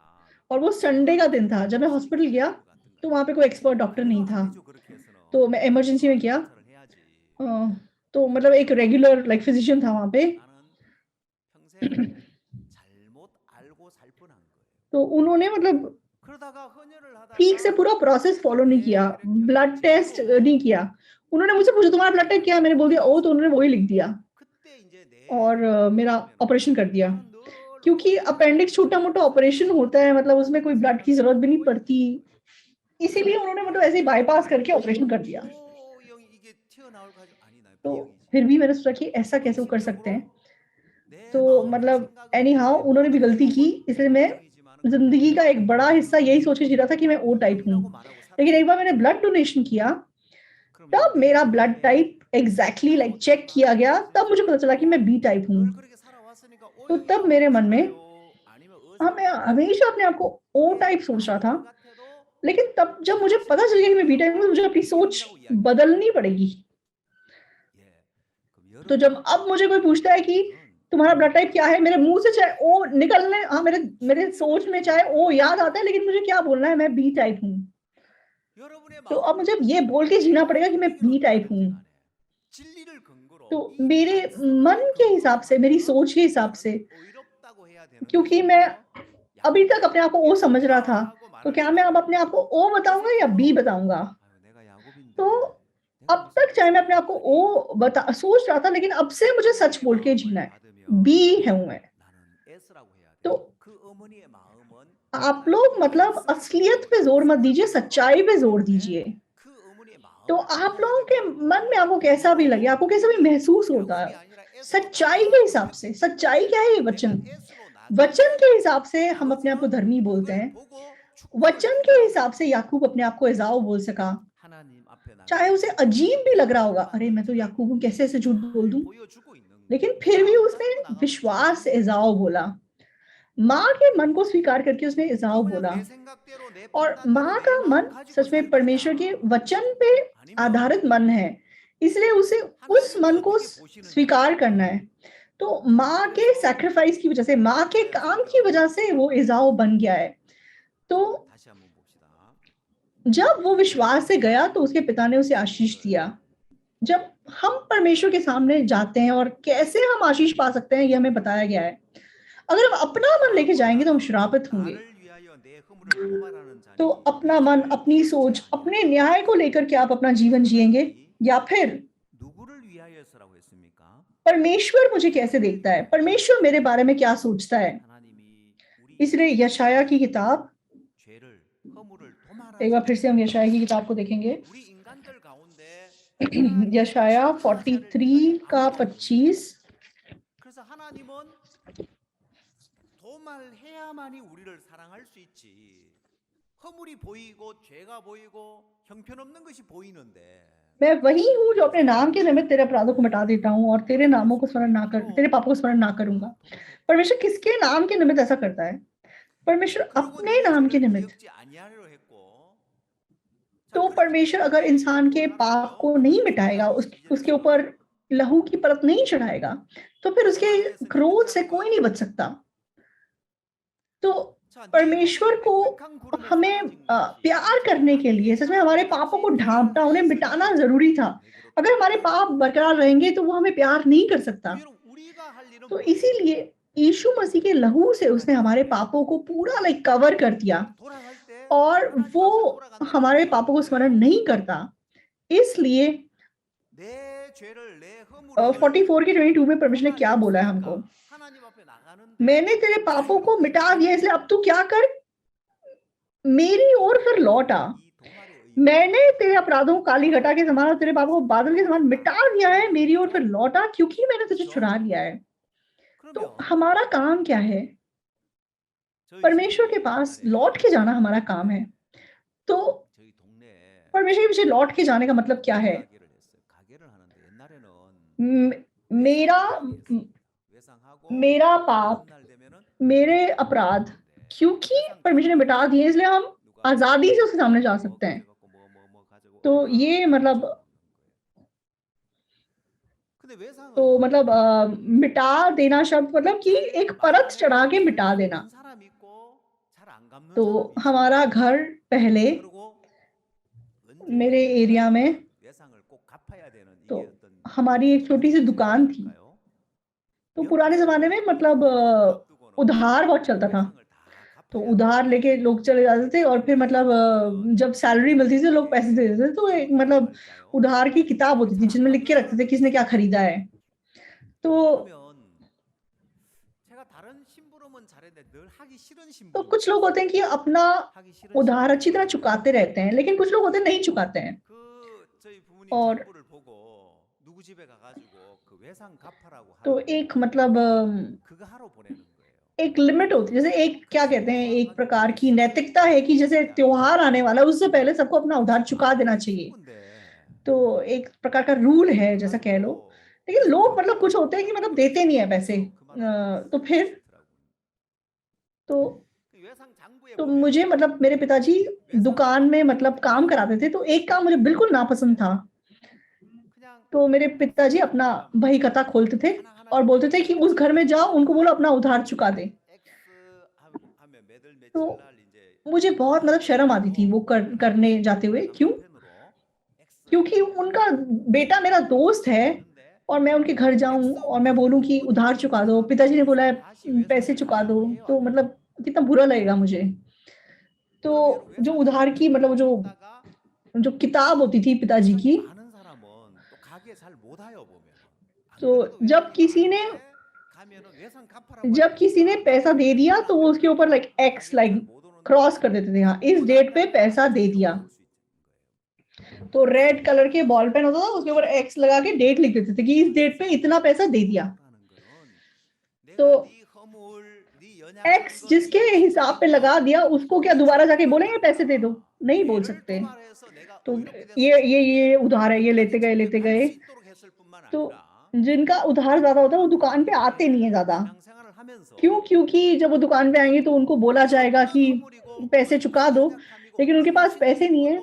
और वो संडे का दिन था, जब मैं हॉस्पिटल गया, तो वहाँ पे कोई एक्सपर्ट डॉक्टर नहीं था। तो मैं इमरजेंसी में गया। तो मतलब एक रेगुलर लाइक फिजिशियन था वहाँ पे। तो उन्होंने मतलब ठीक से पूरा प्रोसेस फॉलो नहीं किया, ब्लड टेस्ट नहीं किया। उन्होंने मुझसे पूछा तुम्हारा ब्लड टाइप क्या है? मैंने बोल दिया ओ, तो उन्होंने वही लिख दिया और मेरा ऑपरेशन कर दिया। क्योंकि अपेंडिक्स छोटा-मोटा ऑपरेशन होता है, मतलब उसमें कोई ब्लड की ज़रूरत भी नहीं पड़ती। इसीलिए उन्होंने मतलब ऐसे ही बायपास करके ऑपरेशन कर दिया। तो फिर भी मैंने सोचा कि ऐसा कैसे वो कर सकते हैं? तो मतलब एनी हाउ उन्होंने भी गलती की, इसलिए मैं ज़िंदगी का एक बड़ा हिस्सा यही सोच के जी रहा था कि मैं ओ टाइप हूँ। लेकिन एक बार मैंने ब्लड डोनेशन किया, तब मेरा blood type exactly like check किया गया, तब मुझे पता चला कि मैं बी टाइप हूँ। तो तब मेरे मन में मैं हमेशा अपने आप को ओ टाइप सोच रहा था, लेकिन तब जब मुझे पता चल गया कि मैं बी टाइप हूँ, तो मुझे अपनी सोच बदलनी पड़ेगी। तो जब अब मुझे कोई पूछता है कि तुम्हारा ब्लड टाइप क्या है? मेरे मुँह से चाहे ओ निकलने मेरे मेरे सोच में चाहे ओ याद आता है, लेकिन मुझे क्या बोलना है? मैं बी टाइप हूँ। तो अब मुझे ये बोल के जीना पड़ेगा कि मैं बी टाइप हूँ। तो मेरे मन के हिसाब से, मेरी सोच के हिसाब से, क्योंकि मैं अभी तक अपने आप को ओ समझ रहा था, तो क्या मैं अब अपने आप को ओ बताऊँगा या बी बताऊँगा? तो अब तक चाहे मैं अपने आप को ओ सोच रहा था, लेकिन अब से मुझे सच बोल के जीना है। बी हूँ मैं। तो आप लोग मतलब असलियत पे ज़ोर मत दीजिए, सच्चाई पे ज़ोर दीजिए। तो आप लोगों के मन में आपको कैसा भी लगे, आपको कैसा भी महसूस होता है, सच्चाई के हिसाब से, सच्चाई क्या है? ये वचन। वचन के हिसाब से हम अपने आप को धर्मी बोलते हैं। वचन के हिसाब से याकूब अपने आप को एसाव बोल सका। चाहे उसे अजीब भी लग रहा होगा, अरे मैं तो याकूब हूँ, कैसे ऐसे झूठ बोल दूँ? लेकिन फिर भी उसने विश्वास से एसाव बोला। माँ के मन को स्वीकार करके उसने एसाव बोला। और माँ का मन सच में परमेश्वर के वचन पे आधारित मन है, इसलिए उसे उस मन को स्वीकार करना है। तो माँ के सैक्रिफाइस की वजह से, माँ के काम की वजह से वो एसाव बन गया है। तो जब वो विश्वास से गया, तो उसके पिता ने उसे आशीष दिया। जब हम परमेश्वर के सामने जाते हैं और कैसे हम आशीष पा सकते हैं, ये हमें बताया गया है। अगर हम अपना मन लेके जाएँगे, तो हम श्रापित होंगे। तो अपना मन, अपनी सोच, अपने न्याय को लेकर के आप अपना जीवन जिएँगे, या फिर परमेश्वर मुझे कैसे देखता है? परमेश्वर मेरे बारे में क्या सोचता है? इसलिए यशायाह की किताब, एक बार फिर से हम यशायाह की किताब को देखेंगे। यशायाह 43 का 25। 도말해야만이 우리를 사랑할 수 있지. 허물이 보이고 죄가 보이고 형편없는 것이 보이는데 मैं वही हूँ जो अपने नाम के निमित्त तेरे अपराधों को मिटा देता हूँ और तेरे नामों को स्मरण ना कर तेरे पापों को स्मरण ना करूँगा। परमेश्वर किसके नाम के निमित्त ऐसा करता है? परमेश्वर 그리고 अपने 내 नाम के 죄를 निमित्त। 기억지 아니하리로 했고 자 तो 그렇기 परमेश्वर 때문에 अगर इंसान के 뭘 पाप 하나요? को नहीं 자 मिटाएगा, 22절에 उसके 보면 ऊपर लहू की परत नहीं चढ़ाएगा, तो फिर उसके क्रोध से कोई नहीं बच सकता। तो परमेश्वर को हमें प्यार करने के लिए सच में हमारे पापों को ढांपना, उन्हें मिटाना ज़रूरी था। अगर हमारे पाप बरकरार रहेंगे, तो वो हमें प्यार नहीं कर सकता। तो इसीलिए यीशु मसीह के लहू से उसने हमारे पापों को पूरा लाइक कवर कर दिया, और वो हमारे पापों को स्मरण नहीं करता। इसलिए 44 के 22 में परमेश्वर ने क्या बोला है हमको? मैंने तेरे पापों को मिटा दिया, इसलिए अब तू क्या कर, मेरी ओर फिर लौट आ। मैंने तेरे अपराधों को काली घटा के समान और तेरे पापों को बादल के समान मिटा दिया है, मेरी ओर फिर लौट आ, क्योंकि मैंने तुझे छुड़ा लिया है। तो हमारा काम क्या है? परमेश्वर के पास लौट के जाना हमारा काम है। तो परमेश्वर के पीछे लौट के जाने का मतलब क्या है? मेरा पाप, मेरे अपराध क्योंकि परमेश्वर ने मिटा दिए, इसलिए हम आजादी से उसके सामने जा सकते हैं। तो ये मतलब मिटा देना शब्द मतलब कि एक परत चढ़ा के मिटा देना। तो हमारा घर पहले मेरे एरिया में तो हमारी एक छोटी सी दुकान थी। तो पुराने ज़माने में मतलब उधार बहुत चलता था। तो उधार लेके लोग चले जाते थे, और फिर मतलब जब सैलरी मिलती थी, लोग पैसे दे देते थे। तो एक मतलब उधार की किताब होती थी, जिसमें लिख के रखते थे किसने क्या खरीदा है। तो कुछ लोग होते हैं कि अपना उधार अच्छी तरह चुकाते रहते हैं, लेकिन कुछ लोग होते हैं नहीं चुकाते हैं। और तो एक मतलब एक लिमिट होती है, जैसे एक क्या कहते हैं, एक प्रकार की नैतिकता है कि जैसे त्योहार आने वाला है, उससे पहले सबको अपना उधार चुका देना चाहिए। तो एक प्रकार का रूल है, जैसा कह लो। लेकिन लोग मतलब कुछ होते हैं कि मतलब देते नहीं है पैसे। तो फिर तो मुझे मतलब मेरे पिताजी दुकान में मतलब काम कराते थे, तो एक काम मुझे बिल्कुल नापसंद था। तो मेरे पिताजी अपना बही खाता खोलते थे और बोलते थे कि उस घर में जाओ, उनको बोलो अपना उधार चुका दे। तो मुझे बहुत मतलब शर्म आती थी वो करने जाते हुए। क्यों? क्योंकि उनका बेटा मेरा दोस्त है, और मैं उनके घर जाऊँ और मैं बोलूँ कि उधार चुका दो, पिताजी ने बोला है पैसे चुका दो, तो मतलब कितना बुरा लगेगा मुझे। तो जो उधार की मतलब जो किताब होती थी पिताजी की, तो जब किसी ने पैसा दे दिया, तो वो उसके ऊपर लाइक एक्स लाइक क्रॉस कर देते थे, हाँ इस डेट पे पैसा दे दिया। तो रेड कलर के बॉल पेन होता था, उसके ऊपर एक्स लगा के डेट लिख देते थे कि इस डेट पे इतना पैसा दे दिया। तो एक्स जिसके हिसाब पे लगा दिया, उसको क्या दोबारा जाके बोलेंगे पैसे दे दो? नहीं बोल सकते। तो ये उधार है, ये लेते गए। तो जिनका उधार ज्यादा होता है वो दुकान पे आते नहीं है ज्यादा। क्यों? क्योंकि जब वो दुकान पे आएंगे तो उनको बोला जाएगा कि पैसे चुका दो, लेकिन उनके पास पैसे नहीं है,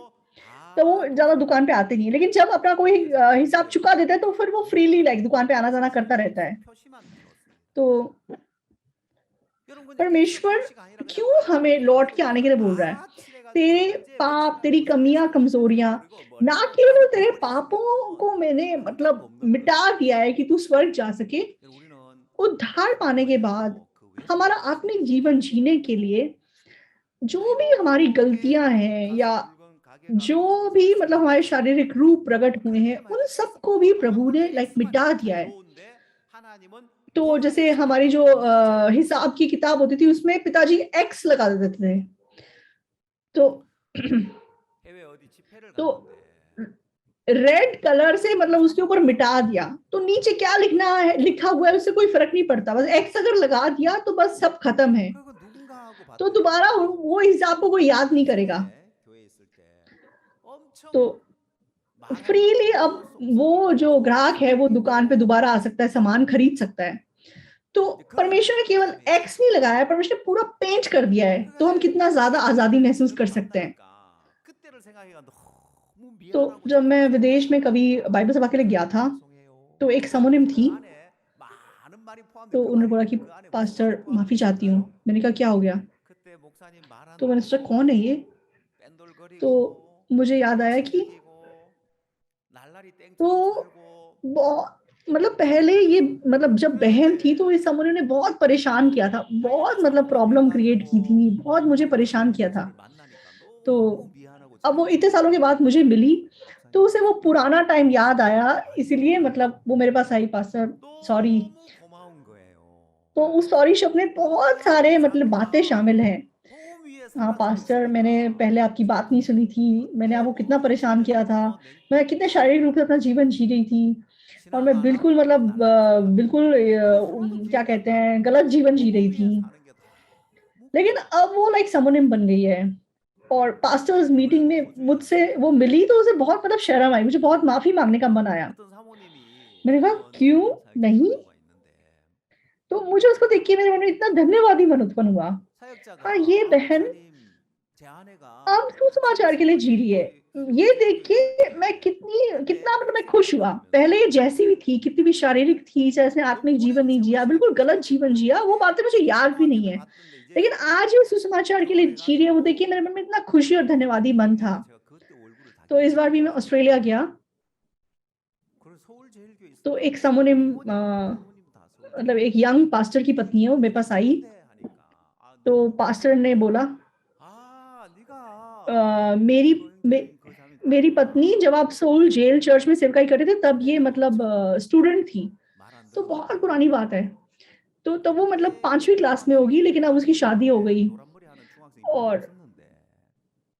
तो वो ज्यादा दुकान पे आते नहीं है। लेकिन जब अपना कोई हिसाब चुका देता है, तो फिर वो फ्रीली लाइक दुकान पे आना जाना करता रहता है। तो परमेश्वर क्यों हमें लौट के आने के लिए बोल रहा है? तेरे पाप, तेरी कमियां, कमजोरियां, ना केवल तेरे पापों को मैंने मतलब मिटा दिया है कि तू स्वर्ग जा सके, उद्धार पाने के बाद हमारा आत्मिक जीवन जीने के लिए जो भी हमारी गलतियां हैं, या जो भी मतलब हमारे शारीरिक रूप प्रकट हुए हैं, उन सबको भी प्रभु ने लाइक मिटा दिया है। तो जैसे हमारी जो हिसाब की किताब होती थी, उसमें पिताजी एक्स लगा देते थे। तो रेड कलर से मतलब उसके ऊपर मिटा दिया, तो नीचे क्या लिखा हुआ है उससे कोई फर्क नहीं पड़ता। बस एक्स अगर लगा दिया तो बस सब खत्म है। तो दोबारा वो हिसाब को कोई याद नहीं करेगा। तो फ्रीली अब वो जो ग्राहक है वो दुकान पे दोबारा आ सकता है, सामान खरीद सकता है। तो परमेश्वर ने केवल एक्स नहीं लगाया, परमेश्वर ने पूरा पेंट कर दिया है। तो हम कितना ज्यादा आजादी महसूस कर सकते हैं। तो जब मैं विदेश में कभी बाइबल सभा के लिए गया था, तो एक समोनिम थी, 안에 많은 말이 포함돼 तो 그 उन्होंने 말이 बोला कि 그 안에 모든 पास्टर 말이 माफ़ी 포함되어 चाहती हूँ। 있잖아요. मैंने कहा क्या हो गया? 그때 목사님 말 안 तो मैंने सोचा 듣고 कौन है ये? तो 뺀돌거리고 मुझे याद आया कि 칭얼거리고 날라리 땡처럼 तो 살고 बहु मतलब पहले ये मतलब जब बहन थी तो इस समोने ने बहुत परेशान किया था, बहुत 하여간 मतलब 잘못해 प्रॉब्लम क्रिएट की थी, 가지고 बहुत मुझे परेशान किया 그런데 था। 저를 만나니까 तो 너무 미안하고 अब वो 죄송한 इतने सालों के 거예요. बाद मुझे मिली, तो 목사님 उसे वो पुराना टाइम याद आया, 아이고 इसीलिए मतलब वो मेरे पास आई, पास्टर सॉरी। 너무 고마운 거예요. तो उस सॉरी शब्द में बहुत 아, सारे 이 मतलब बातें 사도가 शामिल हैं। 복음 위에 हाँ, 사라지고 पास्टर मैंने 있으니까 पहले आपकी बात नहीं सुनी थी, मैंने 그때 आपको कितना 뭐 परेशान किया 집에서 था, 뭐 मैं कितने शारीरिक रूप से अपना जीवन जी रही थी और 신앙 मैं 안 बिल्कुल 하고 मतलब 날라리 쫓아다니고 बिल्कुल 그 하나도 क्या 기억이 안 कहते हैं, 나고 गलत जीवन जी रही 복음 थी। 위에 사는 게 너무 लेकिन 고마워요. अब वो लाइक समोनिम बन गई है और पास्टर्स मीटिंग 그래도 में मुझसे 호주에서 वो मिली तो उसे बहुत मतलब शर्म आई, मुझे बहुत माफ़ी माँगने का मन आया। 어떤 사모님이 मैंने कहा 한번 क्यों 젊은 사역자 नहीं? 부부가 있는데 तो मुझे उसको देख के मेरे मन में इतना धन्यवादी मन उत्पन्न हुआ। हाँ, 사역자가 ये 아 बहन 목사님 제 अब 아내가 갑자기 सुसमाचार के लिए जी रही है। 세월제일교회 ये देख 세월제일교회 के मैं 들어왔대. कितना 근데 मतलब मैं खुश हुआ। 세월제일교회라면서 पहले ये जैसी भी थी, कितनी भी शारीरिक थी, चाहे उसने 너무 आत्मिक जीवन 어려운 नहीं 세월이 जिया, बिल्कुल गलत 지났거든요. जीवन जिया, वो बातें मुझे याद भी नहीं 고등학교 때 है। 봤던데 लेकिन 이제 आज वो सुसमाचार के लिए 결혼을 जी रही है, वो देखिए 해가지고 मेरे मन में इतना खुशी और धन्यवादी मन था। 그때 제가 그때 얼굴을 다 तो इस बार भी मैं 기억나거든요. ऑस्ट्रेलिया गया, 그래서 서울제일교회 तो एक 있으면 समोनिम 부모님도 다 मतलब एक 서울제일교회 यंग पास्टर की पत्नी है, वो मेरे पास आई। 그때 하니까 아 तो 너무 पास्टर ने बोला 아 네가 मेरी 그 형제님 그 자매 मेरी पत्नी 누구냐 जब आप सोल जेल चर्च में सेवकाई कर रहे थे तब ये 그때 मतलब 처음 स्टूडेंट थी। 말 안 तो 듣는 बहुत पुरानी बात है। तो तब वो मतलब 그때 5वीं क्लास में होगी, लेकिन अब उसकी शादी हो 그때 गई। 노란머리 하는 중학생이 별로 और 없었는데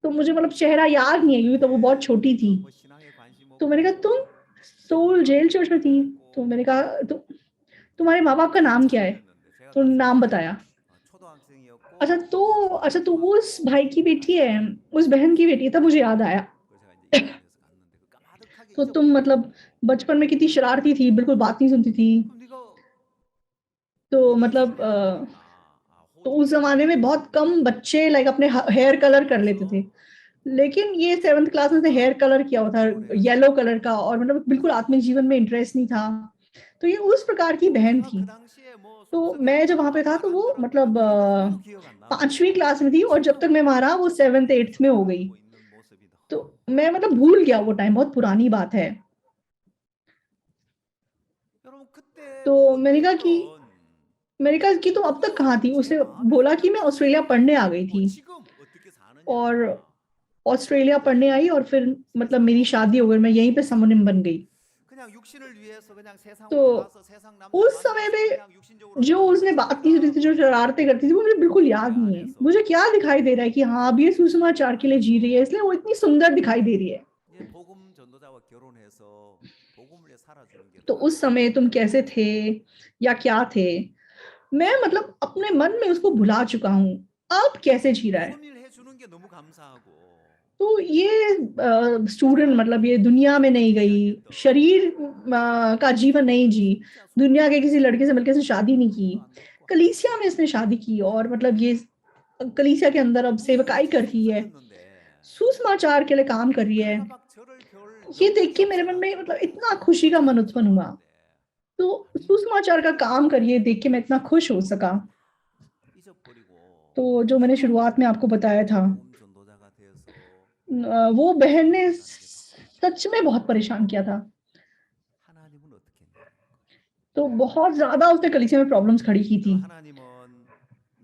तो मुझे मतलब चेहरा याद नहीं है क्योंकि तब वो बहुत छोटी थी। 그때부터 뭐 신앙에 관심 तो मैंने कहा तुम 없고 सोल जेल चर्च में थी? तो 그랬고 मैंने कहा तुम्हारे माँ बाप का 그때 नाम क्या है? 처음이었는데 제가 तो 갔을 नाम 때 बताया। 초등학생이었고 अच्छा तो वो उस 중학교 भाई की बेटी है, उस बहन की बेटी है, तब मुझे याद आया। 그래서 제가 이제 입양돼서 갔는데 그 까마득하게 तो तुम 잊어버렸거든요. मतलब बचपन में कितनी शरारती थी, बिल्कुल बात नहीं सुनती थी। 그럼 네가 तो 이런 मतलब 식으로 하는구나. 아, तो उस 호주에서 ज़माने में बहुत कम बच्चे लाइक अपने हेयर कलर कर लेते थे। 와서 लेकिन ये 7th क्लास में से हेयर कलर किया हुआ था, 결혼을 येलो 해가지고 कलर का, और मतलब बिल्कुल आत्मिक जीवन में इंटरेस्ट नहीं था। तो ये उस प्रकार की बहन 제가 थी। 그 당시에 뭐 तो 속썩여 मैं जब वहाँ पे 막 था 말 तो 안 वो 들었던 मतलब 그런 거 하나도 기억 안 5वीं 나고 क्लास में थी और जब तक मैं वहाँ रहा वो 지금도 7th 8th 교회에서 में हो गई। 살고 있는 모습이 तो 너무 मैं मतलब भूल गया वो टाइम, बहुत पुरानी बात है। 여러분 그때 तो मैंने कहा कि तुम अब तक कहाँ 그거 थी? 제 उसने 마음에 बोला कि 그냥 मैं ऑस्ट्रेलिया 스며들어 पढ़ने आ गई 가지고 थी 지금 어떻게 사느냐 और ऑस्ट्रेलिया पढ़ने आई और फिर मतलब 세상 मेरी शादी हो 모습이랑 गई, मैं यहीं पे 달라졌어요. समोनिम बन गई। 그냥 육신을 위해서 그냥 तो 세상으로 나서 세상 남자 उस समय 만나서 में 그냥 육신적으로 जो 사는 그 उसने बात की थी, 자매가 जो शरारतें करती थी, वो मुझे बिल्कुल 제 याद नहीं है। मुझे 안에서 क्या दिखाई दे रहा है कि हाँ, अब ये सुसमाचार के लिए जी रही है, इसलिए वो इतनी सुंदर दिखाई दे रही है। 이제 복음 전도자와 결혼해서 복음을 위해 살아주는 게 तो 더 उस समय तुम कैसे थे या क्या थे? मैं मतलब अपने मन में उसको भुला चुका हूँ। अब कैसे जी रहा है? 복음 일 해주는 게 너무 감사하고 तो ये स्टूडेंट 제가 मतलब ये दुनिया में नहीं 그때 गई, 이야기했던 शरीर का जीवन नहीं जी, 진짜 दुनिया के किसी 소망이 लड़के से मिलके इसने शादी नहीं की, 꿈도 안 꿨고 कलीसिया में इसने शादी की और मतलब ये कलीसिया के अंदर अब सेवकाई 무엇이 कर रही है, 속삭였는데 सुसमाचार के लिए काम कर रही है। 그래가 막 저를 별 ये 너무 देख के मेरे मन में मतलब 역설하고 इतना खुशी का मन उत्पन्न हुआ। 좋아하는데 तो 아니에요. सुसमाचार का काम करिए देख के मैं इतना खुश हो सका। 잊어버리고 तो जो मैंने शुरुआत में आपको बताया था, 복음 전도자가 되어서 वो बहन ने 세상을 사는 게 सच में बहुत 너무 परेशान किया था। 하나님은 어떻게 했냐는 거예요. तो बहुत ज़्यादा उसने कलीसिया में प्रॉब्लम्स खड़ी की थी। 여러분 하나님은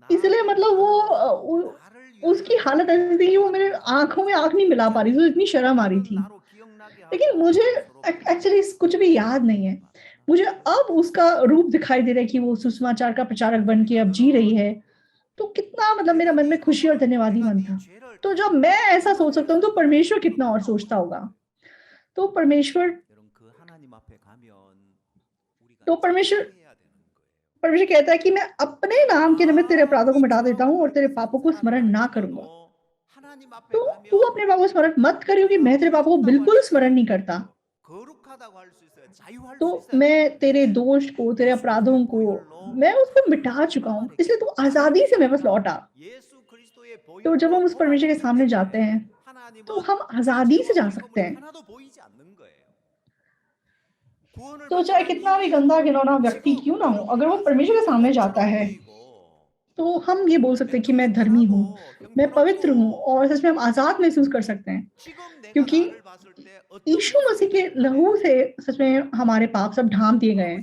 इसलिए 나를 मतलब वो 나누어 나를 위한 उसकी 일을 हालत ऐसी थी कि वो मेरे 하나님은 आँखों में आँख नहीं मिला 잊지 पा रही थी, तो इतनी 않고 शर्म आ रही 그는 थी। 나로 기억나게 लेकिन 하고 मुझे 서로 एक्चुअली कुछ भी याद नहीं है। मुझे अब उसका रूप दिखाई दे रहा है कि वो सुसमाचार का प्रचारक बन के 그러니까 अब जी रही 너는 है। तो कितना मतलब मेरा 내가 मन 네 में खुशी और 허물을 धन्यवादी 내가 मन 네 था। 죄를 तो 다 जब मैं ऐसा सोच सकता हूँ, तो 용서했을 때 परमेश्वर कितना और 얼마나 सोचता 얼마나 होगा। तो परमेश्वर 여러분 그 하나님 앞에 가면 우리가 तो परमेश्वर 자수해야 되는 거예요. परमेश्वर कहता है कि मैं अपने नाम के निमित्त तेरे अपराधों को 아무리 मिटा देता हूँ और 죄와벌을 तेरे 뺏은 पापों को 사람이 स्मरण ना करूँगा। 아니어도 하나님 앞에 तो तू 가면 अपने पापों को स्मरण मत कर, क्योंकि 내가 मैं तेरे पापों को 어둡다고 할 बिल्कुल 수 स्मरण 있어야 नहीं करता। 돼요. 거룩하다고 할 수 있어요. 자유할 तो 수 있어야 मैं तेरे 되는데 दोष को, तेरे 예수 그리스도의 अपराधों को 보혈로 मैं उसको मिटा 하나님 चुका 앞 हूँ, 안에 इसलिए तू 나를 आज़ादी से मेरे पास 위하여 लौट आ। 예수 그리스도의 तो जब 보혈로 हम उस परमेश्वर के 돌아왔기 सामने जाते 때문에 हैं, तो 하나님은 हम 내 आज़ादी से 죄와 जा 벌 सकते 허물이 हैं। 하나도 보이지 않는 거예요. तो चाहे कितना भी गंदा घिनौना व्यक्ति क्यों ना हो, अगर वो परमेश्वर के सामने जाता है, तो हम ये बोल सकते हैं कि मैं धर्मी हूँ, मैं पवित्र हूँ, और सच में हम आज़ाद महसूस कर सकते हैं। क्योंकि यीशु मसीह के लहू से सच में हमारे पाप सब ढाँप दिए गए हैं।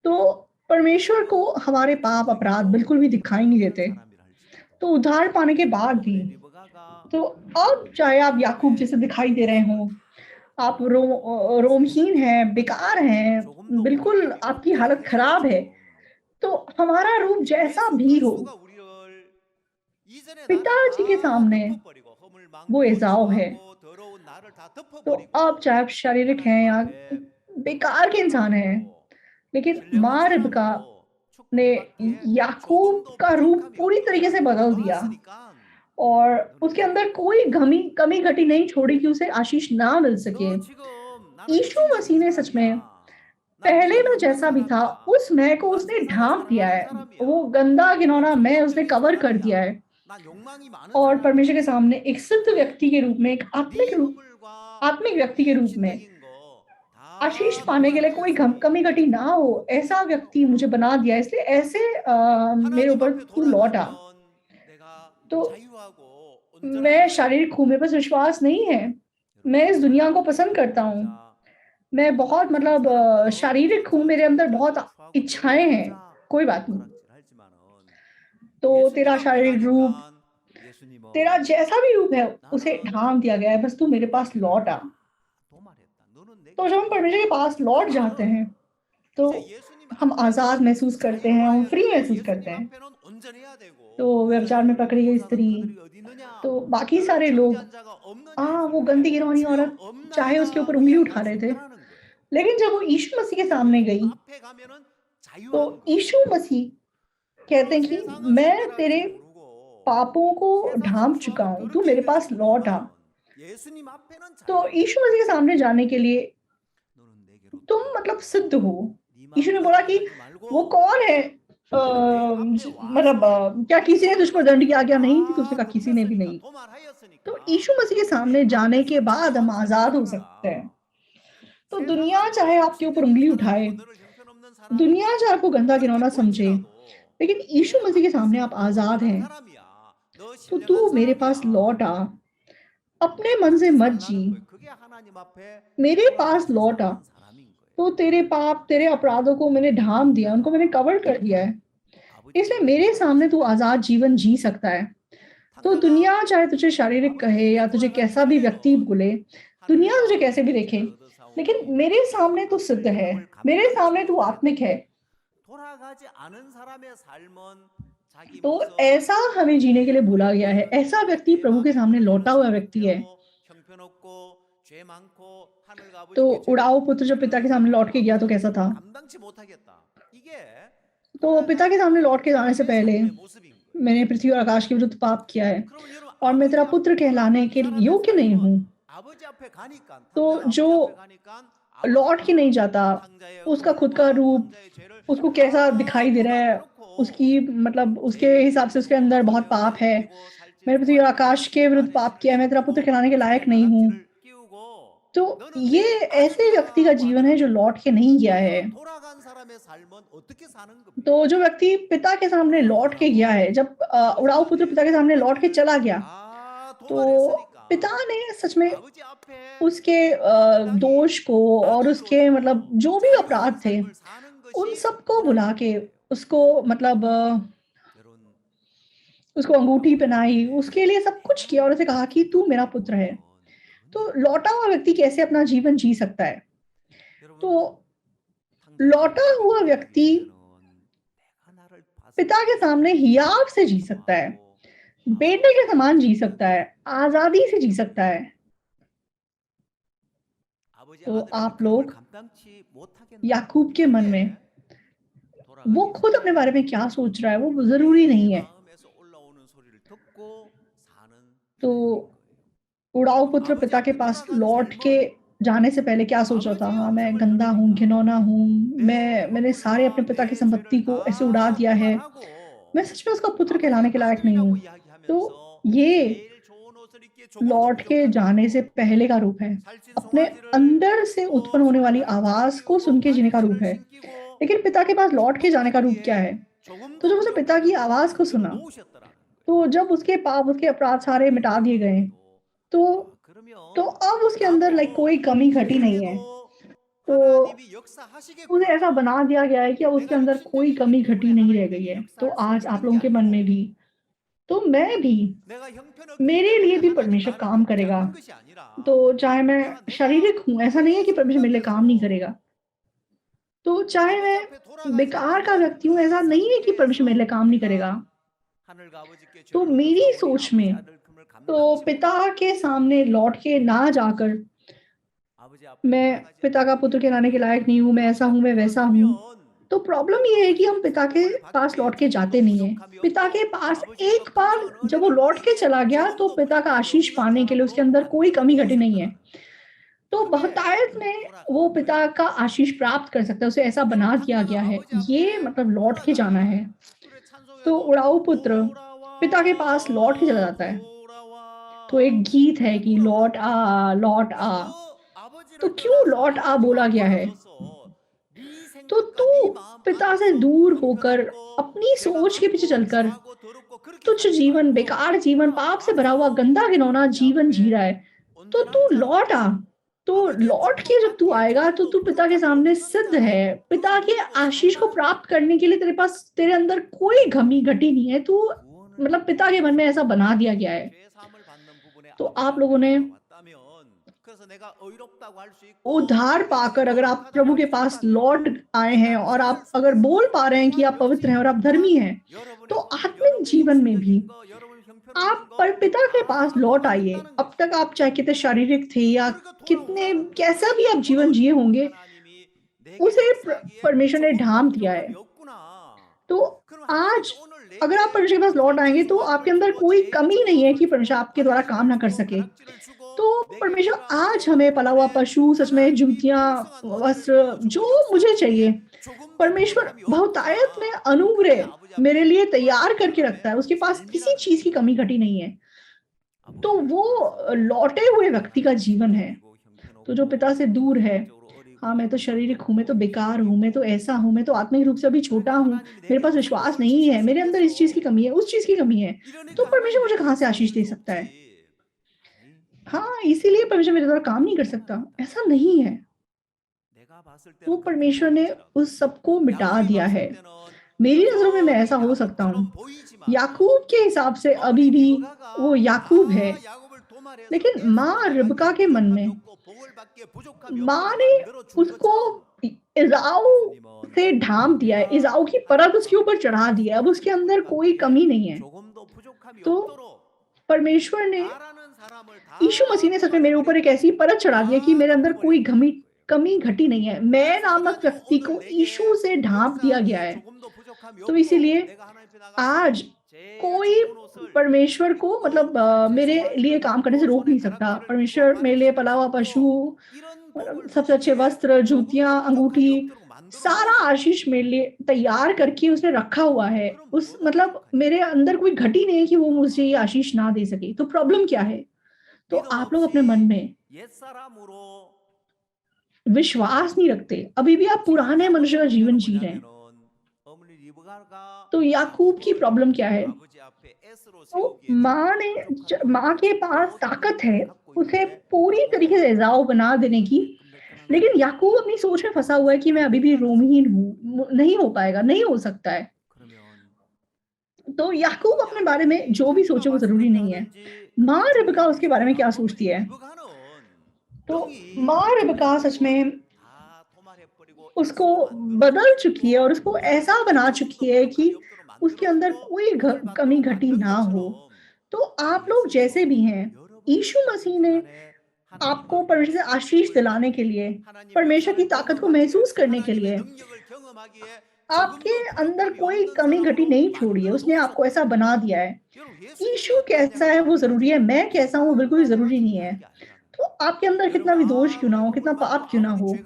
तो परमेश्वर को हमारे पाप अपराध बिल्कुल भी दिखाई नहीं देते। तो उद्धार पाने के बाद भी, तो अब चाहे आप याकूब जैसे दिखाई दे रहे हों, आप रोमहीन हैं, बेकार हैं, बिल्कुल आपकी हालत खराब है, तो हमारा रूप जैसा भी हो, पिताजी के सामने वो एसाव है। तो अब चाहे आप शारीरिक हैं या बेकार के इंसान हैं, लेकिन माँ रिबका ने याकूब का रूप पूरी तरीके से बदल दिया, और उसके अंदर कोई कमी घटी नहीं छोड़ी कि उसे आशीष ना मिल सके। यीशु मसीह ने सच में पहले मैं जैसा भी था, उस मैं को उसने ढाँप दिया है। वो गंदा घिनौना मैं उसने कवर कर दिया है, और परमेश्वर के सामने एक सिद्ध व्यक्ति के रूप में, एक आत्मिक व्यक्ति के रूप में आशीष पाने के लिए कोई कमी घटी ना हो, ऐसा व्यक्ति मुझे बना दिया। इसलिए ऐसे मेरे ऊपर तू लौट आ। तो मैं शारीरिक खून में बस विश्वास नहीं है, मैं इस दुनिया को पसंद करता हूँ। मैं बहुत मतलब शारीरिक हूँ, मेरे अंदर बहुत इच्छाएँ हैं, कोई बात नहीं। तो तेरा शारीरिक रूप, तेरा जैसा भी रूप है, उसे ढाँप दिया गया है, बस तू मेरे पास लौट आ। तो जब हम परमेश्वर के पास लौट जाते हैं, तो हम आज़ाद महसूस करते हैं, हम फ्री महसूस करते हैं। तो व्यभिचार में पकड़ी गई स्त्री, तो बाकी सारे लोग वो गंदी घिनौनी औरत चाहे उसके ऊपर उँगली उठा रहे थे। लेकिन जब वो यीशु मसीह के सामने गई, तो यीशु मसीह कहते हैं कि मैं तेरे पापों को ढाँप चुका हूँ, तू मेरे पास लौट आ। तो यीशु मसीह के सामने जाने के लिए तुम मतलब सिद्ध हो। यीशु ने बोला कि वो कौन है, मतलब क्या किसी ने तुझको दंड की आज्ञा नहीं थी? तो उसने कहा किसी ने भी नहीं। तो यीशु मसीह के सामने जाने के बाद हम आज़ाद हो सकते हैं। तो दुनिया चाहे आपके ऊपर उँगली उठाए, दुनिया चाहे आपको गंदा घिनौना समझे, लेकिन यीशु मसीह के सामने आप आज़ाद हैं। तो तू मेरे पास लौट आ, अपने मन से मत जी, मेरे पास लौट आ। तो तेरे पाप, तेरे अपराधों को मैंने ढाँप दिया, उनको मैंने कवर कर दिया है। इसलिए मेरे सामने तू आज़ाद जीवन जी सकता है। तो दुनिया चाहे तुझे शारीरिक कहे या तुझे कैसा भी व्यक्ति बोले, दुनिया तुझे कैसे भी देखे, लेकिन मेरे सामने तू सिद्ध है, मेरे सामने तू आत्मिक है। तो ऐसा हमें जीने के लिए बोला गया है। ऐसा व्यक्ति प्रभु के सामने लौटा हुआ व्यक्ति है। तो उड़ाऊ पुत्र जब पिता के सामने लौट के गया तो कैसा था? तो पिता के सामने लौट के जाने से पहले, मैंने पृथ्वी और आकाश के विरुद्ध पाप किया है, और मैं तेरा पुत्र कहलाने के योग्य नहीं हूँ। तो जो लौट के नहीं जाता, उसका खुद का रूप, उसको कैसा दिखाई दे रहा है, उसकी मतलब उसके हिसाब से उसके अंदर बहुत पाप है। मैंने पृथ्वी और आकाश के विरुद्ध पाप किया है, मैं तेरा पुत्र कहलाने के लायक नहीं हूँ। तो ये ऐसे व्यक्ति का जीवन है जो लौट के नहीं गया है। तो जो व्यक्ति पिता के सामने लौट के गया है, जब उड़ाऊ पुत्र पिता के सामने लौट के चला गया, तो पिता ने सच में उसके दोष को और उसके मतलब जो भी अपराध थे, उन सबको भुला के उसको मतलब उसको अंगूठी पहनाई, उसके लिए सब कुछ किया और उसे कहा कि तू मेरा पुत्र है। तो लौटा हुआ व्यक्ति कैसे अपना जीवन जी सकता है? तो लौटा हुआ व्यक्ति पिता के सामने हियाव से जी सकता है, बेटे के समान जी सकता है, आज़ादी से जी सकता है। तो आप लोग याकूब के मन में वो खुद अपने बारे में क्या सोच रहा है, वो ज़रूरी नहीं है। तो उड़ाऊ पुत्र पिता के पास लौट के जाने से पहले क्या सोच रहा था? हाँ, मैं गंदा हूँ, घिनौना हूँ, मैंने सारे अपने पिता की संपत्ति को ऐसे उड़ा दिया है, मैं सच में उसका पुत्र कहलाने के लायक नहीं हूँ। तो ये लौट के जाने से पहले का रूप है। अपने अंदर से उत्पन्न होने वाली आवाज़ को सुन के जीने का रूप है। लेकिन पिता के पास लौट के जाने का रूप क्या है? तो जब उसने पिता की आवाज़ को सुना, तो जब उसके पाप, उसके अपराध सारे मिटा दिए गए, तो अब उसके अंदर कोई कमी घटी नहीं है। तो उसे ऐसा बना दिया गया है कि अब उसके अंदर कोई कमी घटी नहीं रह गई है। तो आज आप लोगों के मन में भी, तो मैं भी, मेरे लिए भी परमेश्वर काम करेगा। तो चाहे मैं शारीरिक हूँ, ऐसा नहीं है कि परमेश्वर मेरे लिए काम नहीं करेगा। तो चाहे मैं बेकार का व्यक्ति हूँ, ऐसा नहीं है कि परमेश्वर मेरे लिए काम नहीं करेगा। तो मेरी सोच में, तो पिता के सामने लौट के ना जाकर, मैं पिता का पुत्र कहलाने के लायक नहीं हूँ, मैं ऐसा हूँ, मैं वैसा हूँ। तो प्रॉब्लम ये है कि हम पिता के पास लौट के जाते नहीं हैं। पिता के पास एक बार जब वो लौट के चला गया, तो पिता का आशीष पाने के लिए उसके अंदर कोई कमी घटी नहीं है। तो बहुतायत में वो पिता का आशीष प्राप्त कर सकता है, उसे ऐसा बना दिया गया है। ये मतलब लौट के जाना है। तो उड़ाऊ पुत्र पिता के पास लौट के चला जाता है। तो एक गीत है कि लौट आ, लौट आ। तो क्यों लौट आ बोला गया है? तो तू पिता से दूर होकर, अपनी सोच के पीछे चलकर, तुच्छ जीवन, बेकार जीवन, पाप से भरा हुआ गंदा घिनौना जीवन जी रहा है, तो तू लौट आ। तो लौट के जब तू आएगा, तो तू पिता के सामने सिद्ध है। पिता के आशीष को प्राप्त करने के लिए तेरे पास, तेरे अंदर कोई कमी घटी नहीं है। तू मतलब पिता के मन में ऐसा बना दिया गया है। तो आप लोगों ने उद्धार पाकर अगर आप प्रभु के पास लौट आए हैं, और आप अगर बोल पा रहे हैं कि आप पवित्र हैं और आप धर्मी हैं, तो आत्मिक जीवन में भी आप पर पिता के पास लौट आइए। अब तक आप चाहे कितने शारीरिक थे या कितने कैसा भी आप जीवन जिए होंगे, उसे परमेश्वर ने ढांप दिया है। तो आज अगर आप परमेश्वर के पास लौट आएंगे, तो आपके अंदर कोई कमी नहीं है कि परमेश्वर आपके द्वारा काम ना कर सके। तो परमेश्वर आज हमें पला हुआ पशु, सच में जूतियाँ, वस्त्र, जो मुझे चाहिए, परमेश्वर बहुतायत में अनुग्रह मेरे लिए तैयार करके रखता है। उसके पास किसी चीज़ की कमी घटी नहीं है। तो वो लौटे हुए व्यक्ति का जीवन है। तो जो पिता से दूर है, हाँ, मैं तो शारीरिक हूँ, मैं तो बेकार हूँ, मैं तो ऐसा हूँ, मैं तो आत्मिक रूप से अभी छोटा हूँ, मेरे पास विश्वास नहीं है, मेरे अंदर इस चीज़ की कमी है, उस चीज़ की कमी है, तो परमेश्वर मुझे कहाँ से आशीष दे सकता है? हाँ, इसीलिए परमेश्वर मेरे द्वारा काम नहीं कर सकता, ऐसा नहीं है। तो परमेश्वर ने उस सबको मिटा दिया है। मेरी नज़रों में मैं ऐसा हो सकता हूँ। याकूब के हिसाब से अभी भी वो याकूब है, लेकिन माँ रिबका के मन में, माँ ने उसको एसाव से ढांप दिया है, एसाव की परत उसके ऊपर चढ़ा दी है। अब उसके अंदर कोई कमी नहीं है। तो परमेश्वर ने, यीशु मसीह ने सच में मेरे ऊपर एक ऐसी परत चढ़ा दी है कि मेरे अंदर कोई कमी घटी नहीं है। मैं नामक व्यक्ति को यीशु से ढांप दिया गया है। तो इसीलिए आज कोई परमेश्वर को मतलब मेरे लिए काम करने से रोक नहीं सकता। परमेश्वर मेरे लिए पला हुआ पशु, मतलब सबसे अच्छे वस्त्र, जूतियाँ, अंगूठी, सारा आशीष मेरे लिए तैयार करके उसने रखा हुआ है। उस मतलब मेरे अंदर कोई घटी नहीं है कि वो मुझे ये आशीष ना दे सके। तो प्रॉब्लम क्या है? तो आप लोग अपने मन में विश्वास नहीं रखते, अभी भी आप पुराने मनुष्य का जीवन जी रहे हैं। तो याकूब की प्रॉब्लम क्या है? तो माँ के पास ताकत है उसे पूरी तरीके से एसाव बना देने की, लेकिन याकूब अपनी सोच में फंसा हुआ है कि मैं अभी भी रोमहीन हूँ, नहीं हो पाएगा, नहीं हो सकता है। तो याकूब अपने बारे में जो भी सोचे वो जरूरी नहीं है। माँ रिबका उसके बारे में क्या सोचती है? तो माँ रिबका सच में उसको बदल चुकी है और उसको ऐसा बना चुकी है कि उसके अंदर कोई कमी घटी ना हो। तो आप लोग जैसे भी हैं, यीशु मसीह ने आपको परमेश्वर से आशीष दिलाने के लिए, परमेश्वर की ताकत को महसूस करने के लिए, आपके अंदर कोई कमी घटी नहीं छोड़ी है। उसने आपको ऐसा बना दिया है। यीशु कैसा है वो ज़रूरी है, मैं कैसा हूँ वो बिल्कुल भी ज़रूरी नहीं है। तो आपके अंदर कितना भी दोष क्यों ना हो, कितना पाप क्यों ना हो,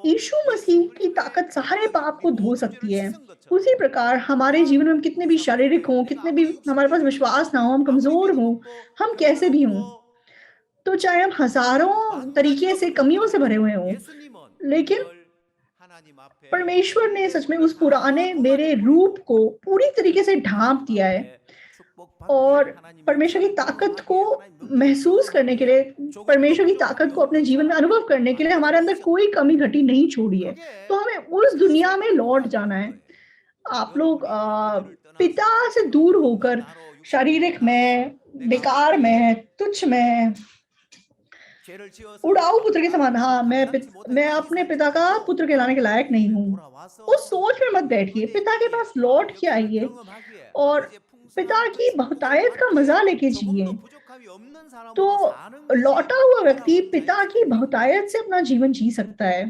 यीशु मसीह की ताकत सारे पाप को धो सकती है। उसी प्रकार हमारे जीवन में हम कितने भी शारीरिक हों, कितने भी हमारे पास विश्वास ना हो, हम कमज़ोर हों, हम कैसे भी हों, तो चाहे हम हजारों तरीके से कमियों से भरे हुए हों, लेकिन परमेश्वर ने सच में उस पुराने मेरे रूप को पूरी तरीके से ढाँप दिया है और परमेश्वर की ताकत को महसूस करने के लिए, परमेश्वर की ताकत को अपने जीवन में अनुभव करने के लिए हमारे अंदर कोई कमी-घटी नहीं छोड़ी है। तो हमें उस दुनिया में लौट जाना है। आप लोग पिता से दूर होकर शारीरिक में, बेकार में, तुच्छ में, उड़ाऊ पुत्र के समान, हाँ, मैं अपने पिता का पुत्र कहलाने के लायक नहीं हूँ। उस सोच में मत बैठिए, पिता के पास लौट के आइए और पिता की बहुतायत का मज़ा लेके जिए। तो लौटा हुआ व्यक्ति पिता की बहुतायत से अपना जीवन जी सकता है।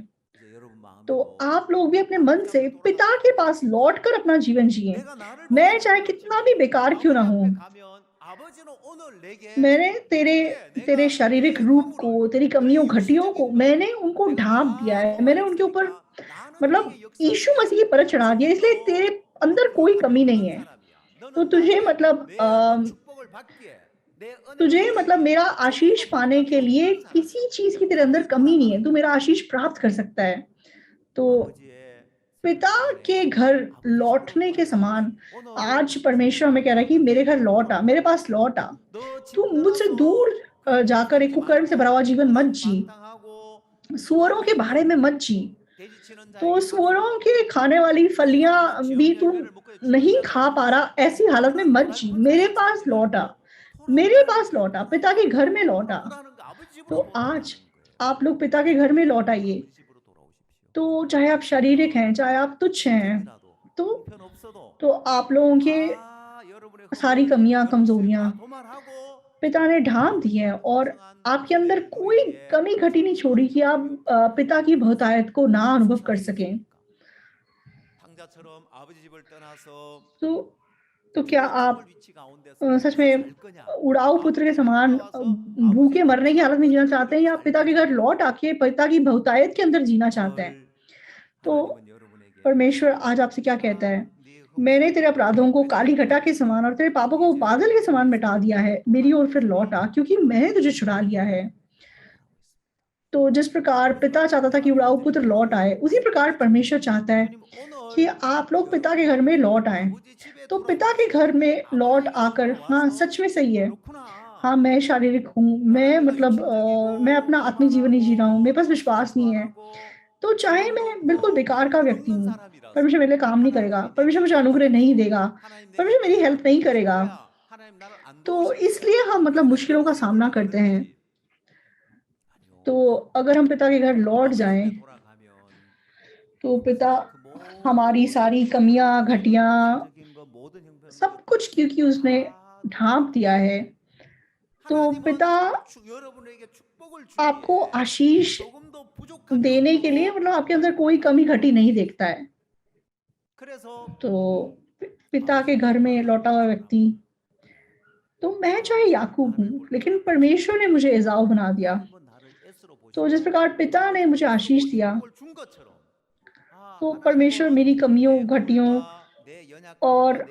तो आप लोग भी अपने मन से पिता के पास लौटकर अपना जीवन जिए। मैं चाहे कितना भी बेकार क्यों ना हूँ, मैंने तेरे शारीरिक रूप को, तेरी कमियों घटियों को मैंने उनको ढाँप दिया है। मैंने उनके ऊपर मतलब यीशु मसीह की परत चढ़ा दिया, इसलिए तेरे अंदर कोई कमी नहीं है। तो तुझे मतलब मेरा आशीष पाने के लिए किसी चीज़ की तेरे अंदर कमी नहीं है। तू मेरा आशीष प्राप्त कर सकता है। तो पिता के घर लौटने के समान आज परमेश्वर हमें कह रहा है कि मेरे घर लौट आ, मेरे पास लौट आ। तू मुझसे दूर जाकर एक कुकर्म से भरा हुआ जीवन मत जी, सूअरों के बाड़े में मत जी। तो सूअरों के खाने वाली फलियाँ भी तू नहीं खा पा रहा, ऐसी हालत में मत जी। मेरे पास लौट आ, मेरे पास लौट आ, पिता के घर में लौट आ। तो आज आप लोग पिता के घर में लौट आइए। तो चाहे आप शारीरिक हैं, चाहे आप तुच्छ हैं, तो आप लोगों के सारी कमियाँ, कमज़ोरियाँ पिता ने ढाँप दी हैं और आपके अंदर कोई कमी घटी नहीं छोड़ी कि आप पिता की बहुतायत को ना अनुभव कर सकें। तो तो क्या आप सच में उड़ाऊ पुत्र के समान भूखे मरने की हालत में जीना चाहते हैं या पिता के घर लौट आके पिता की बहुतायत के अंदर जीना चाहते हैं? तो परमेश्वर आज आपसे क्या कहता है? मैंने तेरे अपराधों को काली घटा के समान और तेरे पापों को बादल के समान मिटा दिया है। मेरी ओर फिर लौट आ, क्योंकि मैंने तुझे छुड़ा लिया है। तो जिस प्रकार पिता चाहता था कि उड़ाऊ पुत्र लौट आए, उसी प्रकार परमेश्वर चाहता है कि आप लोग पिता के घर में लौट आएँ। तो पिता के घर में लौट आकर, हाँ, सच में सही है। हाँ, मैं शारीरिक हूँ, मैं मतलब मैं अपना आत्मिक जीवन नहीं जी रहा हूँ, मेरे पास विश्वास नहीं है। तो चाहे मैं बिल्कुल बेकार का व्यक्ति हूँ, परमेश्वर मेरे लिए काम नहीं करेगा, परमेश्वर मुझे अनुग्रह नहीं देगा, परमेश्वर मेरी हेल्प नहीं करेगा। तो इसलिए हम मतलब मुश्किलों का सामना करते हैं। तो अगर हम पिता के घर लौट जाएँ, तो पिता हमारी सारी कमियाँ, घटियाँ, सब कुछ क्योंकि उसने ढाँप दिया है, तो पिता आपको आशीष देने के लिए मतलब आपके अंदर कोई कमी घटी नहीं देखता है। तो पिता के घर में लौटा हुआ व्यक्ति, तो मैं चाहे याकूब हूँ, लेकिन परमेश्वर ने मुझे एसाव बना दिया। तो जिस प्रकार पिता ने मुझे आशीष दिया, तो परमेश्वर मेरी कमियों, घटियों और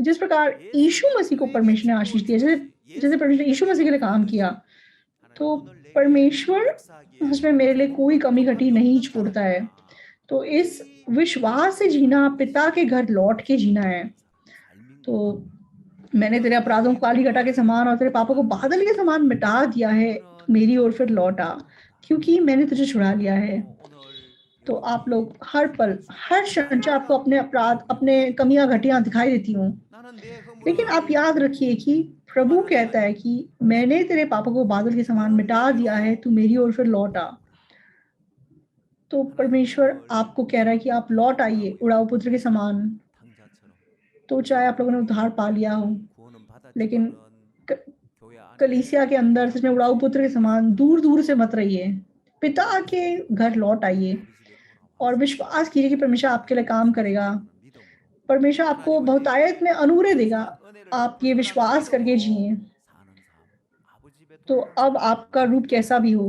जिस प्रकार यीशु मसीह को परमेश्वर ने आशीष दिया, जैसे जैसे परमेश्वर ने यीशु मसीह के लिए काम किया, तो परमेश्वर सच में मेरे लिए कोई कमी-घटी नहीं छोड़ता है। तो इस विश्वास से जीना, पिता के घर लौट के जीना है। तो मैंने तेरे अपराधों को काली घटा के समान और तेरे पापों को बादल के समान मिटा दिया है। तू मेरी ओर फिर लौट आ, क्योंकि मैंने तुझे छुड़ा लिया है। तो आप लोग हर पल, हर क्षण चाहे आपको अपने अपराध, अपने कमियाँ, घटियाँ दिखाई देती हों, लेकिन आप याद रखिए कि प्रभु कहता है कि मैंने तेरे पापों को बादल के समान मिटा दिया है, तू मेरी ओर फिर लौट आ। तो परमेश्वर आपको कह रहा है कि आप लौट आइए उड़ाऊ पुत्र के समान। तो चाहे आप लोगों ने उद्धार पा लिया हो, लेकिन क कलीसिया के अंदर सच में उड़ाऊ पुत्र के समान दूर-दूर से मत रहिए। पिता के घर लौट आइए और विश्वास कीजिए कि परमेश्वर आपके लिए काम करेगा। परमेश्वर आपको बहुतायत में अनुग्रह देगा। आप ये विश्वास करके जिएँ। तो अब आपका रूप कैसा भी हो,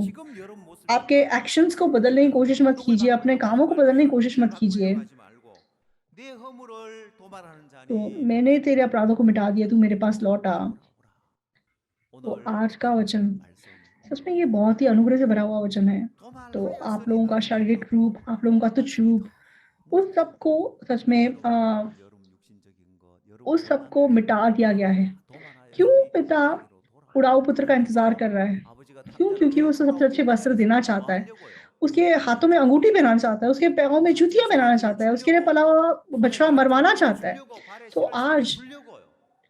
आपके एक्शंस को बदलने की कोशिश मत कीजिए, अपने कामों को बदलने की कोशिश मत कीजिए। तो मैंने तेरे अपराधों को मिटा दिया, तू मेरे पास लौट आ। तो 오늘 आज का वचन 말씀 सच में ये बहुत ही अनुग्रह से भरा हुआ वचन है। तो आप लोगों का शारीरिक रूप, आप लोगों का तुच्छ रूप, उस सबको सच में 여러분 육신적인 것, 여러분 उस सबको 원하는 मिटा दिया गया है। क्यों 도만하였으니 पिता 자기로 उड़ाऊ 돌아가라. पुत्र का इंतज़ार कर रहा है? 아버지가 क्यों? 탐자를 क्योंकि वो 왜 उसे सबसे अच्छे वस्त्र 돌아오게 देना 하셨습니까? 뭐 चाहता है। 하려고요? उसके हाथों में अंगूठी पहनाना चाहता है, उसके पैरों में जूतियाँ पहनाना चाहता है, उसके लिए पला हुआ बछड़ा मरवाना चाहता है। 주려고 발에 तो 신을 신겨 आज 주려고요.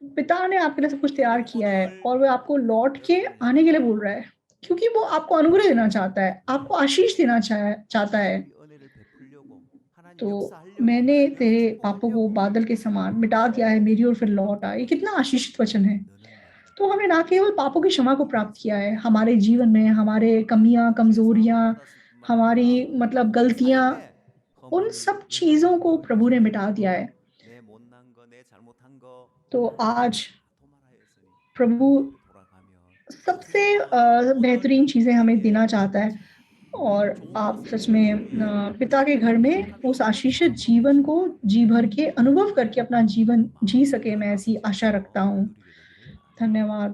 पिता ने आपके लिए सब कुछ तैयार किया है और वो आपको लौट के आने के लिए बोल रहा है, क्योंकि वो आपको अनुग्रह देना चाहता है, आपको आशीष देना चाहता है। 이 은혜를 베풀려고 하나님 तो 역사하려고 मैंने 하나님 तेरे 축복을 पापों को 주려고 बादल के समान मिटा दिया है, मेरी ओर फिर लौट आ। ये कितना आशीषित वचन है। 너는 나를 तो हमने ना केवल पापों की क्षमा को प्राप्त किया है, हमारे जीवन में हमारे कमियाँ, कमज़ोरियाँ, 받았을 뿐만 हमारी 아니라 मतलब 우리 गलतियाँ, 삶에 उन 허물, सब चीज़ों को 연약한 प्रभु ने 것, मिटा दिया है। 내 못난 거, 내 잘못한 거 तो 하나님 आज 다 도말하였으니 प्रभु 하나님으로 돌아가면 सबसे 주님은 오늘 बेहतरीन चीज़ें हमें 우리에게 देना चाहता है और 좋은 आप 것을 सच में 우리의 पिता के घर में 행복한 उस 영원한 आशीषित 삶으로 जीवन को जी भर के अनुभव करके अपना जीवन जी 마음으로 सके, मैं ऐसी आशा रखता 나가서 हूँ। 누리게 되기를 바랍니다. धन्यवाद।